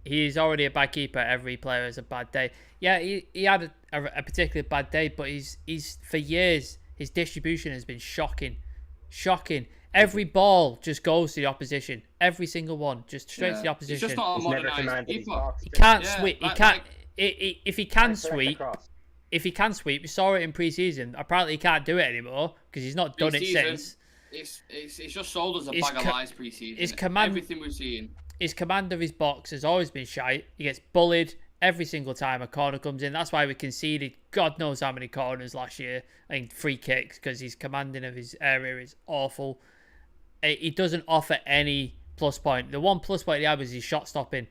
He's already a bad keeper. Every player has a bad day. Yeah, he had a particularly bad day, but he's for years his distribution has been shocking. Every ball just goes to the opposition. Every single one, just straight to the opposition. He's just not a modernised keeper. He can't sweep. He can't. If he can sweep, we saw it in pre-season. Apparently, he can't do it anymore because he's not done it since. It's just sold as a bag of lies pre-season. Everything we've seen. His command of his box has always been shite. He gets bullied every single time a corner comes in. That's why we conceded God knows how many corners last year and free kicks, because his commanding of his area is awful. He doesn't offer any plus point. The one plus point he had was his shot stopping,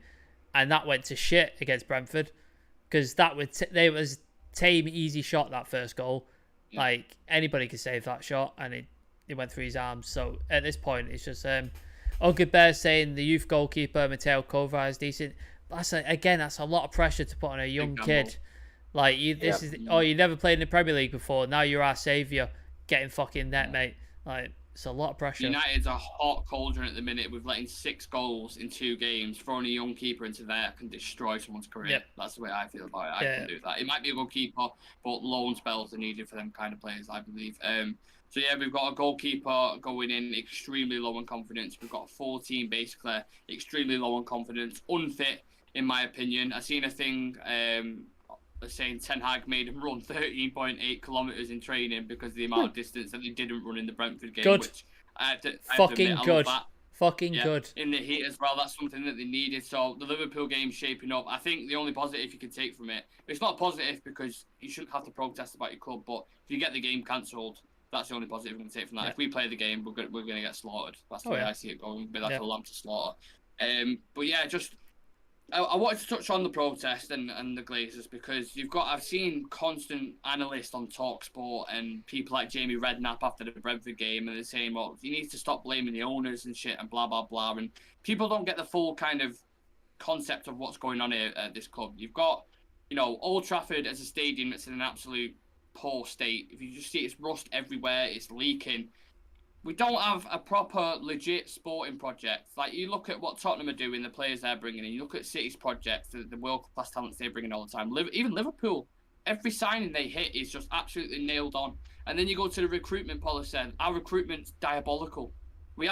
and that went to shit against Brentford because that was tame, easy shot, that first goal. Yeah. Like, anybody could save that shot, and it went through his arms. So at this point, it's just Uncle Bear saying the youth goalkeeper Mateo Kovar is decent. That's a lot of pressure to put on a young kid. Like, you never played in the Premier League before. Now you're our saviour. Getting fucking net, mate. Like, it's a lot of pressure. United's a hot cauldron at the minute with letting 6 goals in 2 games. Throwing a young keeper into there can destroy someone's career. Yep. That's the way I feel about it. I can do that. It might be a good keeper, but loan spells are needed for them kind of players, I believe. So yeah, we've got a goalkeeper going in extremely low on confidence. We've got a 14 basically extremely low on confidence, unfit in my opinion. I seen a thing saying Ten Hag made him run 13.8 kilometers in training because of the amount of distance that they didn't run in the Brentford game. Good. Which I have to fucking admit, good. Fucking good. In the heat as well, that's something that they needed. So the Liverpool game's shaping up. I think the only positive you can take from it, it's not positive because you shouldn't have to protest about your club, but if you get the game cancelled, that's the only positive we're going to take from that. If we play the game, we're going to get slaughtered. That's the way I see it going. But that's a lamb to slaughter. But yeah, just I wanted to touch on the protest and the Glazers because I've seen constant analysts on TalkSport and people like Jamie Redknapp after the Brentford game, and they're saying, well, you need to stop blaming the owners and shit and blah, blah, blah. And people don't get the full kind of concept of what's going on here at this club. You've got, Old Trafford as a stadium that's in an absolute poor state. If you just see it's rust everywhere, it's leaking. We don't have a proper, legit sporting project. Like, you look at what Tottenham are doing, the players they're bringing in. You look at City's projects, the world-class talents they bring in all the time. Even Liverpool, every signing they hit is just absolutely nailed on. And then you go to the recruitment policy. Our recruitment's diabolical. We've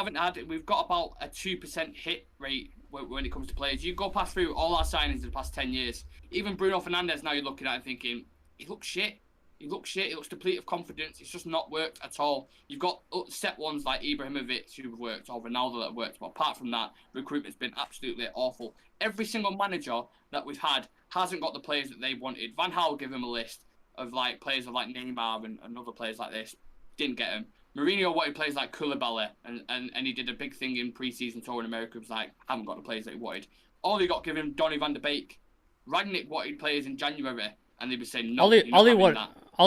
got about a 2% hit rate when it comes to players. You go through all our signings in the past 10 years. Even Bruno Fernandes, now you're looking at and thinking, he looks shit. He looks shit. He looks depleted of confidence. It's just not worked at all. You've got set ones like Ibrahimovic who've worked, or Ronaldo that have worked. But apart from that, recruitment's been absolutely awful. Every single manager that we've had hasn't got the players that they wanted. Van Gaal gave him a list of like players of like Neymar and other players like this. Didn't get him. Mourinho wanted players like Koulibaly, and he did a big thing in pre-season tour in America. It was like, haven't got the players that he wanted. All he got given Donny van de Beek. Rangnick wanted players in January, and they were saying no. Ollie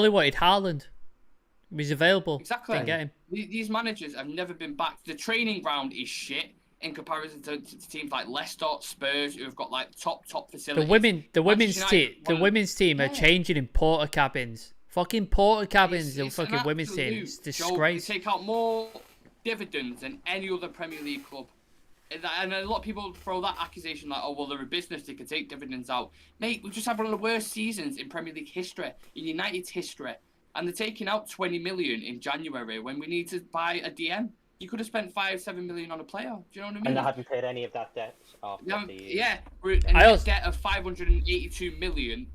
wanted Haaland. He was available. Exactly. Didn't get him. These managers have never been back. The training ground is shit in comparison to teams like Leicester, Spurs, who have got like top facilities. The women's team are changing in porter cabins. Fucking porter cabins and fucking women's team. It's disgrace. They take out more dividends than any other Premier League club. And a lot of people throw that accusation like, oh, well, they're a business, they can take dividends out. Mate, we've just had one of the worst seasons in Premier League history, in United's history. And they're taking out 20 million in January when we need to buy a DM. You could have spent 5-7 million on a player. Do you know what I mean? And they haven't paid any of that debt off. Yeah, we're a net debt of 582 million.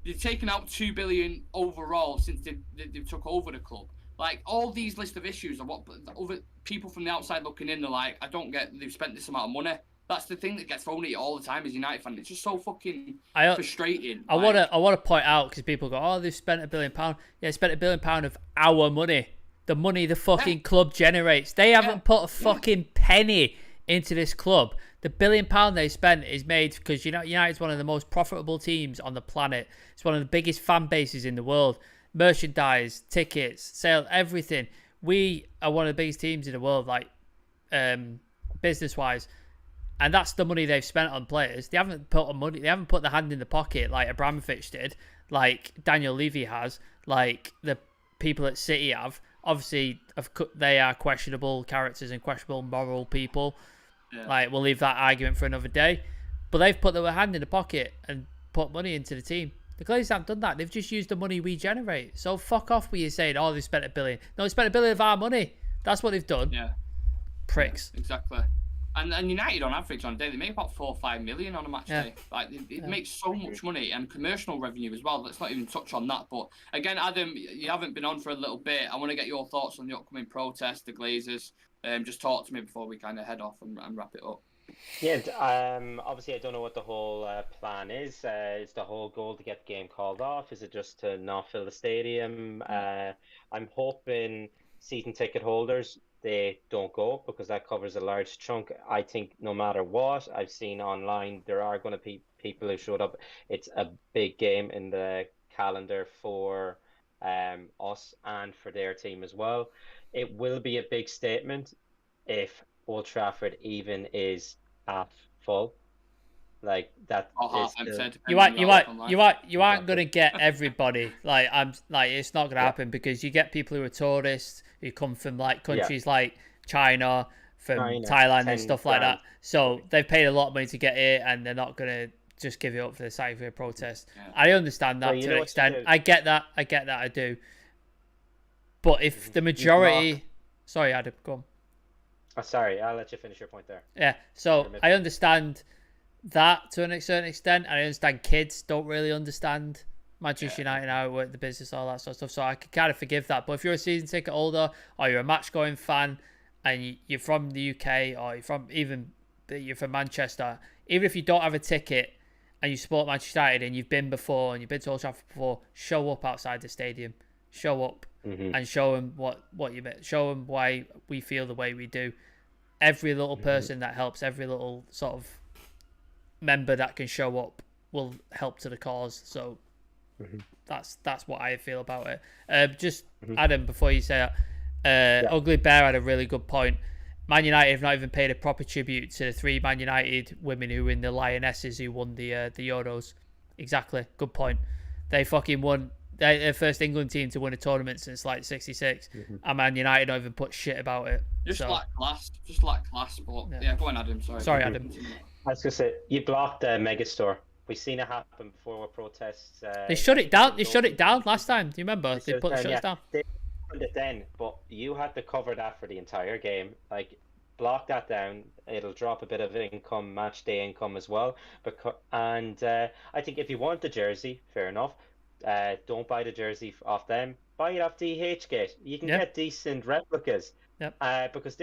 They've taken out 2 billion overall since they took over the club. Like, all these list of issues are what other people from the outside looking in, they're like, I don't get they've spent this amount of money. That's the thing that gets thrown at you all the time as a United fan. It's just so fucking frustrating. I want to point out, because people go, oh, they've spent £1 billion. Yeah, they spent £1 billion of our money. The money the fucking club generates. They haven't put a fucking penny into this club. The £1 billion they spent is made because United's one of the most profitable teams on the planet. It's one of the biggest fan bases in the world. Merchandise, tickets, sales, everything. We are one of the biggest teams in the world, like business-wise, and that's the money they've spent on players. They haven't put the hand in the pocket like Abramovich did, like Daniel Levy has, like the people at City have. Obviously, they are questionable characters and questionable moral people. Yeah. Like, we'll leave that argument for another day. But they've put their hand in the pocket and put money into the team. The Glazers haven't done that. They've just used the money we generate. So fuck off with you saying, oh, they spent $1 billion. No, they spent $1 billion of our money. That's what they've done. Yeah. Pricks. Yeah, exactly. And United, on average, on a day, they make about 4 or 5 million on a match day. Like, it makes so much money, and commercial revenue as well. Let's not even touch on that. But again, Adam, you haven't been on for a little bit. I want to get your thoughts on the upcoming protest, the Glazers. Just talk to me before we kind of head off and wrap it up. Yeah, obviously I don't know what the whole plan is. Is the whole goal to get the game called off? Is it just to not fill the stadium? I'm hoping season ticket holders, they don't go, because that covers a large chunk. I think no matter what, I've seen online, there are going to be people who showed up. It's a big game in the calendar for us and for their team as well. It will be a big statement if Old Trafford even is half full. Like that. You aren't gonna get everybody. It's not gonna happen, because you get people who are tourists who come from like countries like China, Thailand and stuff like that. So they've paid a lot of money to get here, and they're not gonna just give it up for the sake of a protest. Yeah. I understand that to an extent. I get that. I do. But if the majority, sorry, Adam, go on. Oh, sorry, I'll let you finish your point there. Yeah, so I understand that to a certain extent. I understand kids don't really understand Manchester United, how it works, the business, all that sort of stuff. So I can kind of forgive that. But if you're a season ticket holder, or you're a match-going fan, and you're from the UK, or you're from Manchester, even if you don't have a ticket and you support Manchester United and you've been before and you've been to Old Trafford before, show up outside the stadium. Show up and show them what you meant. Show them why we feel the way we do. Every little person that helps, every little sort of member that can show up will help to the cause. So that's what I feel about it. Adam, before you say that, Ugly Bear had a really good point. Man United have not even paid a proper tribute to the 3 Man United women who were in the Lionesses who won the Euros. Exactly, good point. They fucking won. They're the first England team to win a tournament since like '66, and Man United don't even put shit about it. Just like class. But yeah, go on, Adam. Sorry, Adam. I was gonna say, you blocked Megastore. We've seen it happen before with protests. They shut it down. They shut it down last time. Do you remember? They shut it down. They opened it then, but you had to cover that for the entire game. Like, block that down. It'll drop a bit of income, match day income as well. I think if you want the jersey, fair enough. don't buy the jersey off them. Buy it off DHgate. You can Yep. get decent replicas. Yep. Because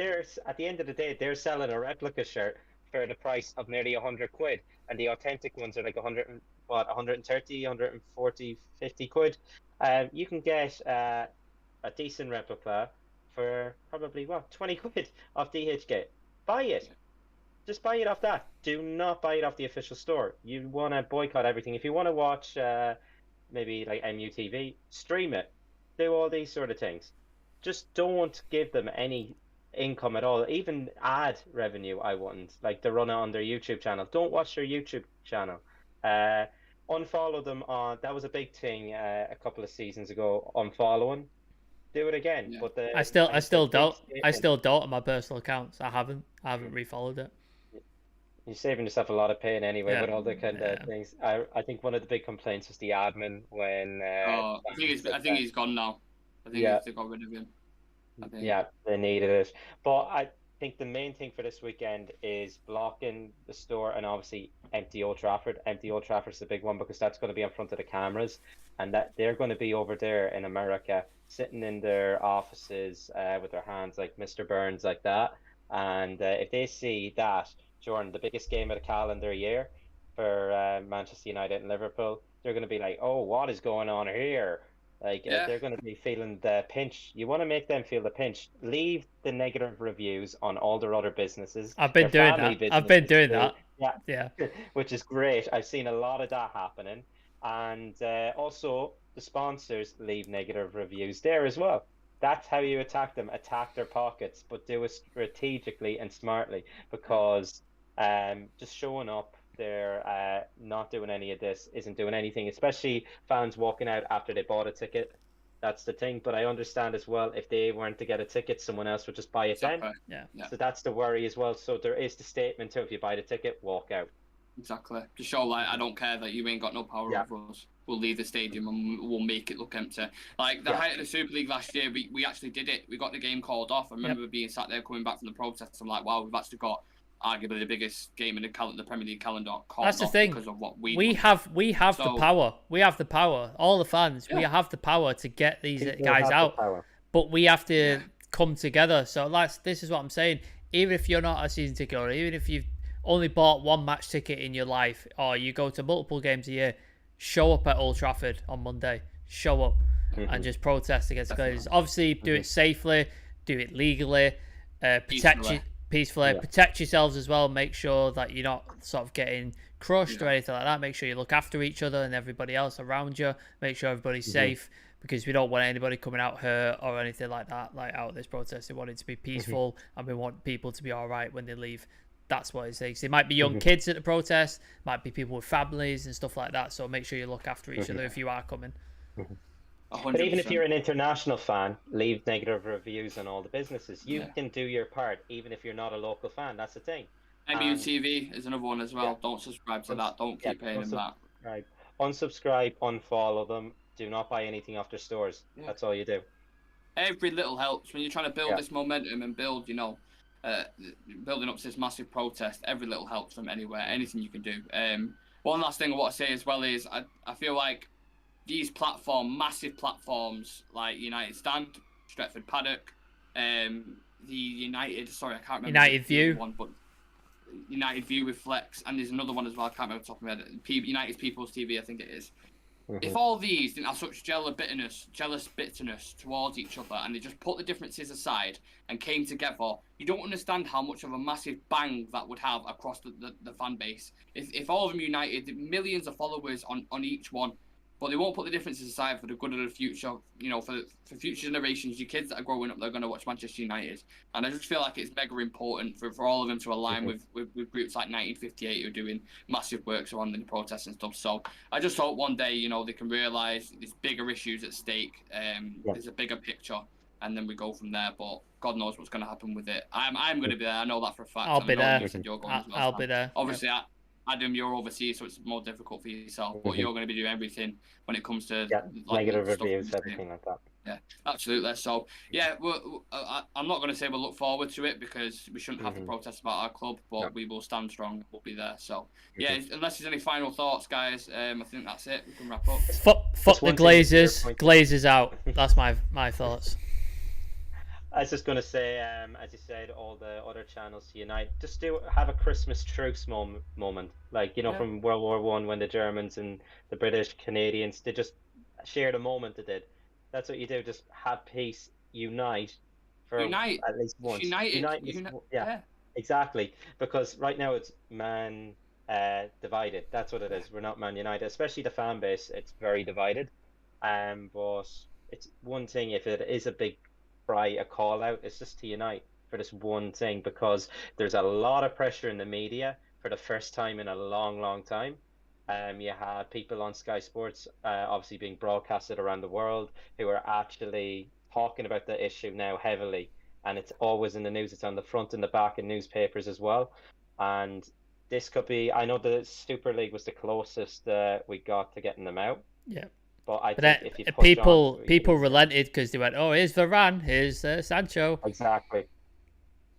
at the end of the day, they're selling a replica shirt for the price of nearly £100, and the authentic ones are like 130, 140, 50 quid. You can get a decent replica for probably 20 quid off DHgate. Buy it. Just buy it off that. Do not buy it off the official store. You want to boycott everything. If you want to watch maybe like MUTV, stream it. Do all these sort of things. Just don't give them any income at all. Even ad revenue, I wouldn't. Like to run it on their YouTube channel. Don't watch their YouTube channel. Unfollow them on. That was a big thing a couple of seasons ago. Unfollowing. Do it again. Yeah. But I still don't on my personal accounts. I haven't refollowed it. You're saving yourself a lot of pain anyway Yeah. with all the kind of things. I think one of the big complaints was the admin when. I think he's gone now. I think they got rid of him. I think. Yeah, they needed it. But I think the main thing for this weekend is blocking the store and obviously empty Old Trafford. Empty Old Trafford's the big one because that's going to be in front of the cameras, and that they're going to be over there in America, sitting in their offices with their hands like Mr. Burns like that. And if they see that during the biggest game of the calendar year for Manchester United and Liverpool, they're going to be like, oh, what is going on here? Like, they're going to be feeling the pinch. You want to make them feel the pinch. Leave the negative reviews on all their other businesses. I've been doing that. Yeah. Which is great. I've seen a lot of that happening. And also, the sponsors leave negative reviews there as well. That's how you attack them. Attack their pockets, but do it strategically and smartly, because just showing up, they're not doing any of this, isn't doing anything, especially fans walking out after they bought a ticket. That's the thing. But I understand as well, if they weren't to get a ticket, someone else would just buy it then. Yeah. So that's the worry as well. So there is the statement too, if you buy the ticket, walk out. Exactly. To show, like, I don't care that you ain't got no power over us. We'll leave the stadium and we'll make it look empty. Like, the height of the Super League last year, we actually did it. We got the game called off. I remember being sat there coming back from the protest. I'm like, wow, we've actually got arguably the biggest game in the Premier League calendar called That's the thing. Because of what we have the power. We have the power. All the fans, we have the power to get these guys out. But we have to come together. So this is what I'm saying. Even if you're not a season ticket holder, even if you've only bought one match ticket in your life, or you go to multiple games a year, show up at Old Trafford on Monday. Show up and just protest against the Glazers. Obviously, do it safely, do it legally, peacefully. Protect yourselves as well. Make sure that you're not sort of getting crushed or anything like that. Make sure you look after each other and everybody else around you. Make sure everybody's safe, because we don't want anybody coming out hurt or anything like that. Like out of this protest, we want it to be peaceful and we want people to be all right when they leave. That's what it takes. It might be young kids at the protest, might be people with families and stuff like that. So make sure you look after each other if you are coming. 100%. But even if you're an international fan, leave negative reviews on all the businesses. You can do your part, even if you're not a local fan. That's the thing. MUTV is another one as well. Don't subscribe to that. Don't keep paying them that. Right. Unsubscribe, unfollow them. Do not buy anything off their stores. That's all you do. Every little helps when you're trying to build this momentum and build, building up to this massive protest. Every little helps from anywhere. Anything you can do. One last thing I want to say as well is I feel like these massive platforms like United Stand, Stretford Paddock, the United, I can't remember. United View. One, but United View with Flex, and there's another one as well, I can't remember off the top of my head. United People's TV, I think it is. If all these didn't have such jealous bitterness towards each other, and they just put the differences aside and came together, you don't understand how much of a massive bang that would have across the fan base. If all of them united, millions of followers on each one, but they won't put the differences aside for the good of the future, for future generations, your kids that are growing up, they're going to watch Manchester United. And I just feel like it's mega important for all of them to align with groups like 1958 who are doing massive work surrounding the protests and stuff. So I just hope one day, they can realise there's bigger issues at stake, there's a bigger picture, and then we go from there. But God knows what's going to happen with it. I'm going to be there. I know that for a fact. I'll be there. I'll be there. Obviously, Adam, you're overseas, so it's more difficult for yourself. But you're going to be doing everything when it comes to negative stuff reviews, everything like that. Yeah, absolutely. So, yeah, I'm not going to say we'll look forward to it because we shouldn't have to protest about our club, but we will stand strong. We'll be there. So, yeah, unless there's any final thoughts, guys, I think that's it. We can wrap up. Fuck the Glazers. Glazers out. That's my thoughts. I was just going to say, as you said, all the other channels to unite. Just have a Christmas truce moment, like from World War One when the Germans and the British, Canadians, they just shared a moment. They did. That's what you do. Just have peace, unite for at least once. Unite. Yeah, exactly. Because right now it's man divided. That's what it is. We're not man united, especially the fan base. It's very divided. But it's one thing if it is a big a call out, it's just to unite for this one thing, because there's a lot of pressure in the media for the first time in a long time. You have people on Sky Sports obviously being broadcasted around the world who are actually talking about the issue now heavily, and it's always in the news. It's on the front and the back in newspapers as well. And this could be, I know the Super League was the closest we got to getting them out. Yeah. But I think if you people relented because they went, oh, here's Varane, here's Sancho. Exactly.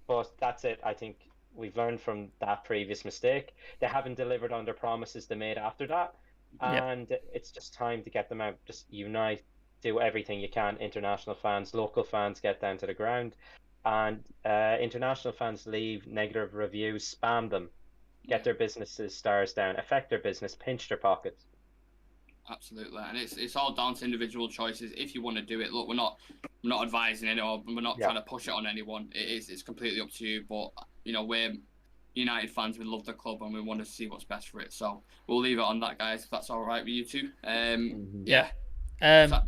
But that's it. I think we've learned from that previous mistake. They haven't delivered on their promises they made after that. And it's just time to get them out. Just unite, do everything you can. International fans, local fans, get down to the ground. And international fans leave negative reviews, spam them, get their businesses stars down, affect their business, pinch their pockets. Absolutely, and it's all down to individual choices. If you want to do it, look, we're not advising it, or we're not trying to push it on anyone. It's completely up to you. But we're United fans. We love the club, and we want to see what's best for it. So we'll leave it on that, guys. If that's all right with you two. Yeah. There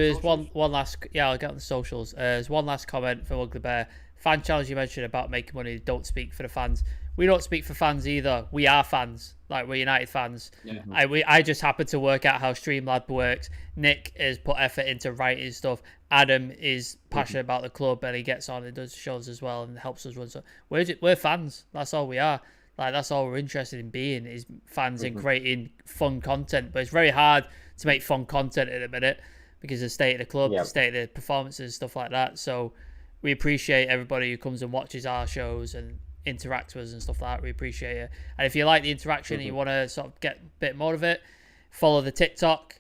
is one last. Yeah, I'll get on the socials. There's one last comment from Ugly Bear. Fan challenge you mentioned about making money. Don't speak for the fans. We don't speak for fans either. We are fans. Like, we're United fans. Yeah. I just happen to work out how Streamlab works. Nick has put effort into writing stuff. Adam is passionate about the club, and he gets on and does shows as well and helps us run. So we're fans. That's all we are. Like, that's all we're interested in being, is fans and creating fun content. But it's very hard to make fun content at the minute because of the state of the club, the state of the performances, stuff like that. So we appreciate everybody who comes and watches our shows and interact with us and stuff like that. We appreciate it. And if you like the interaction and you want to sort of get a bit more of it, follow the TikTok.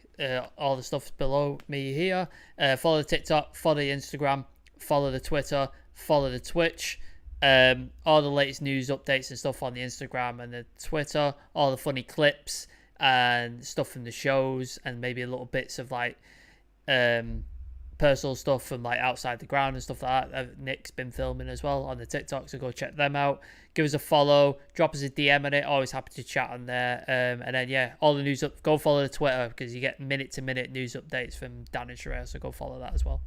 All the stuff's below me here. Follow the TikTok, follow the Instagram, follow the Twitter, follow the Twitch. All the latest news updates and stuff on the Instagram and the Twitter, all the funny clips and stuff from the shows, and maybe a little bits of like personal stuff from like outside the ground and stuff like that. Nick's been filming as well on the TikTok, so go check them out. Give us a follow, drop us a DM on it. Always happy to chat on there. And then all the news go follow the Twitter, because you get minute to minute news updates from Dan and Sheree, so go follow that as well.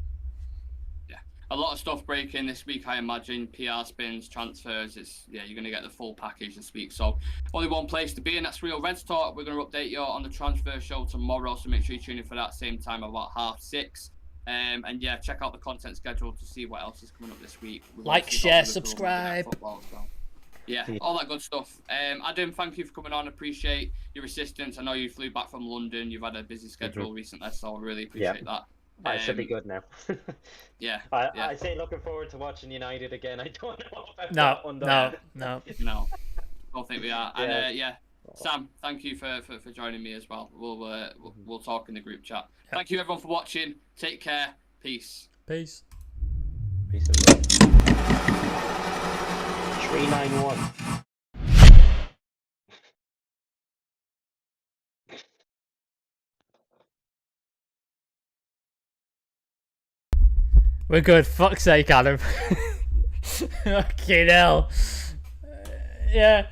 Yeah, a lot of stuff breaking this week, I imagine. PR spins, transfers. You're going to get the full package this week. So only one place to be, and that's Real Reds Talk. We're going to update you on the transfer show tomorrow, so make sure you tune in for that same time, about 6:30. And check out the content schedule to see what else is coming up this week. Like, share, subscribe. Yeah, all that good stuff. Adam, thank you for coming on. Appreciate your assistance. I know you flew back from London. You've had a busy schedule recently, so I really appreciate that. I should be good now. I say looking forward to watching United again. I don't know about that one. No. Don't think we are. And Sam, thank you for joining me as well. We'll talk in the group chat. Thank you everyone for watching. Take care. Peace. Peace. Peace and love. 391. We're good. Fuck's sake, Adam. Fucking hell. Yeah.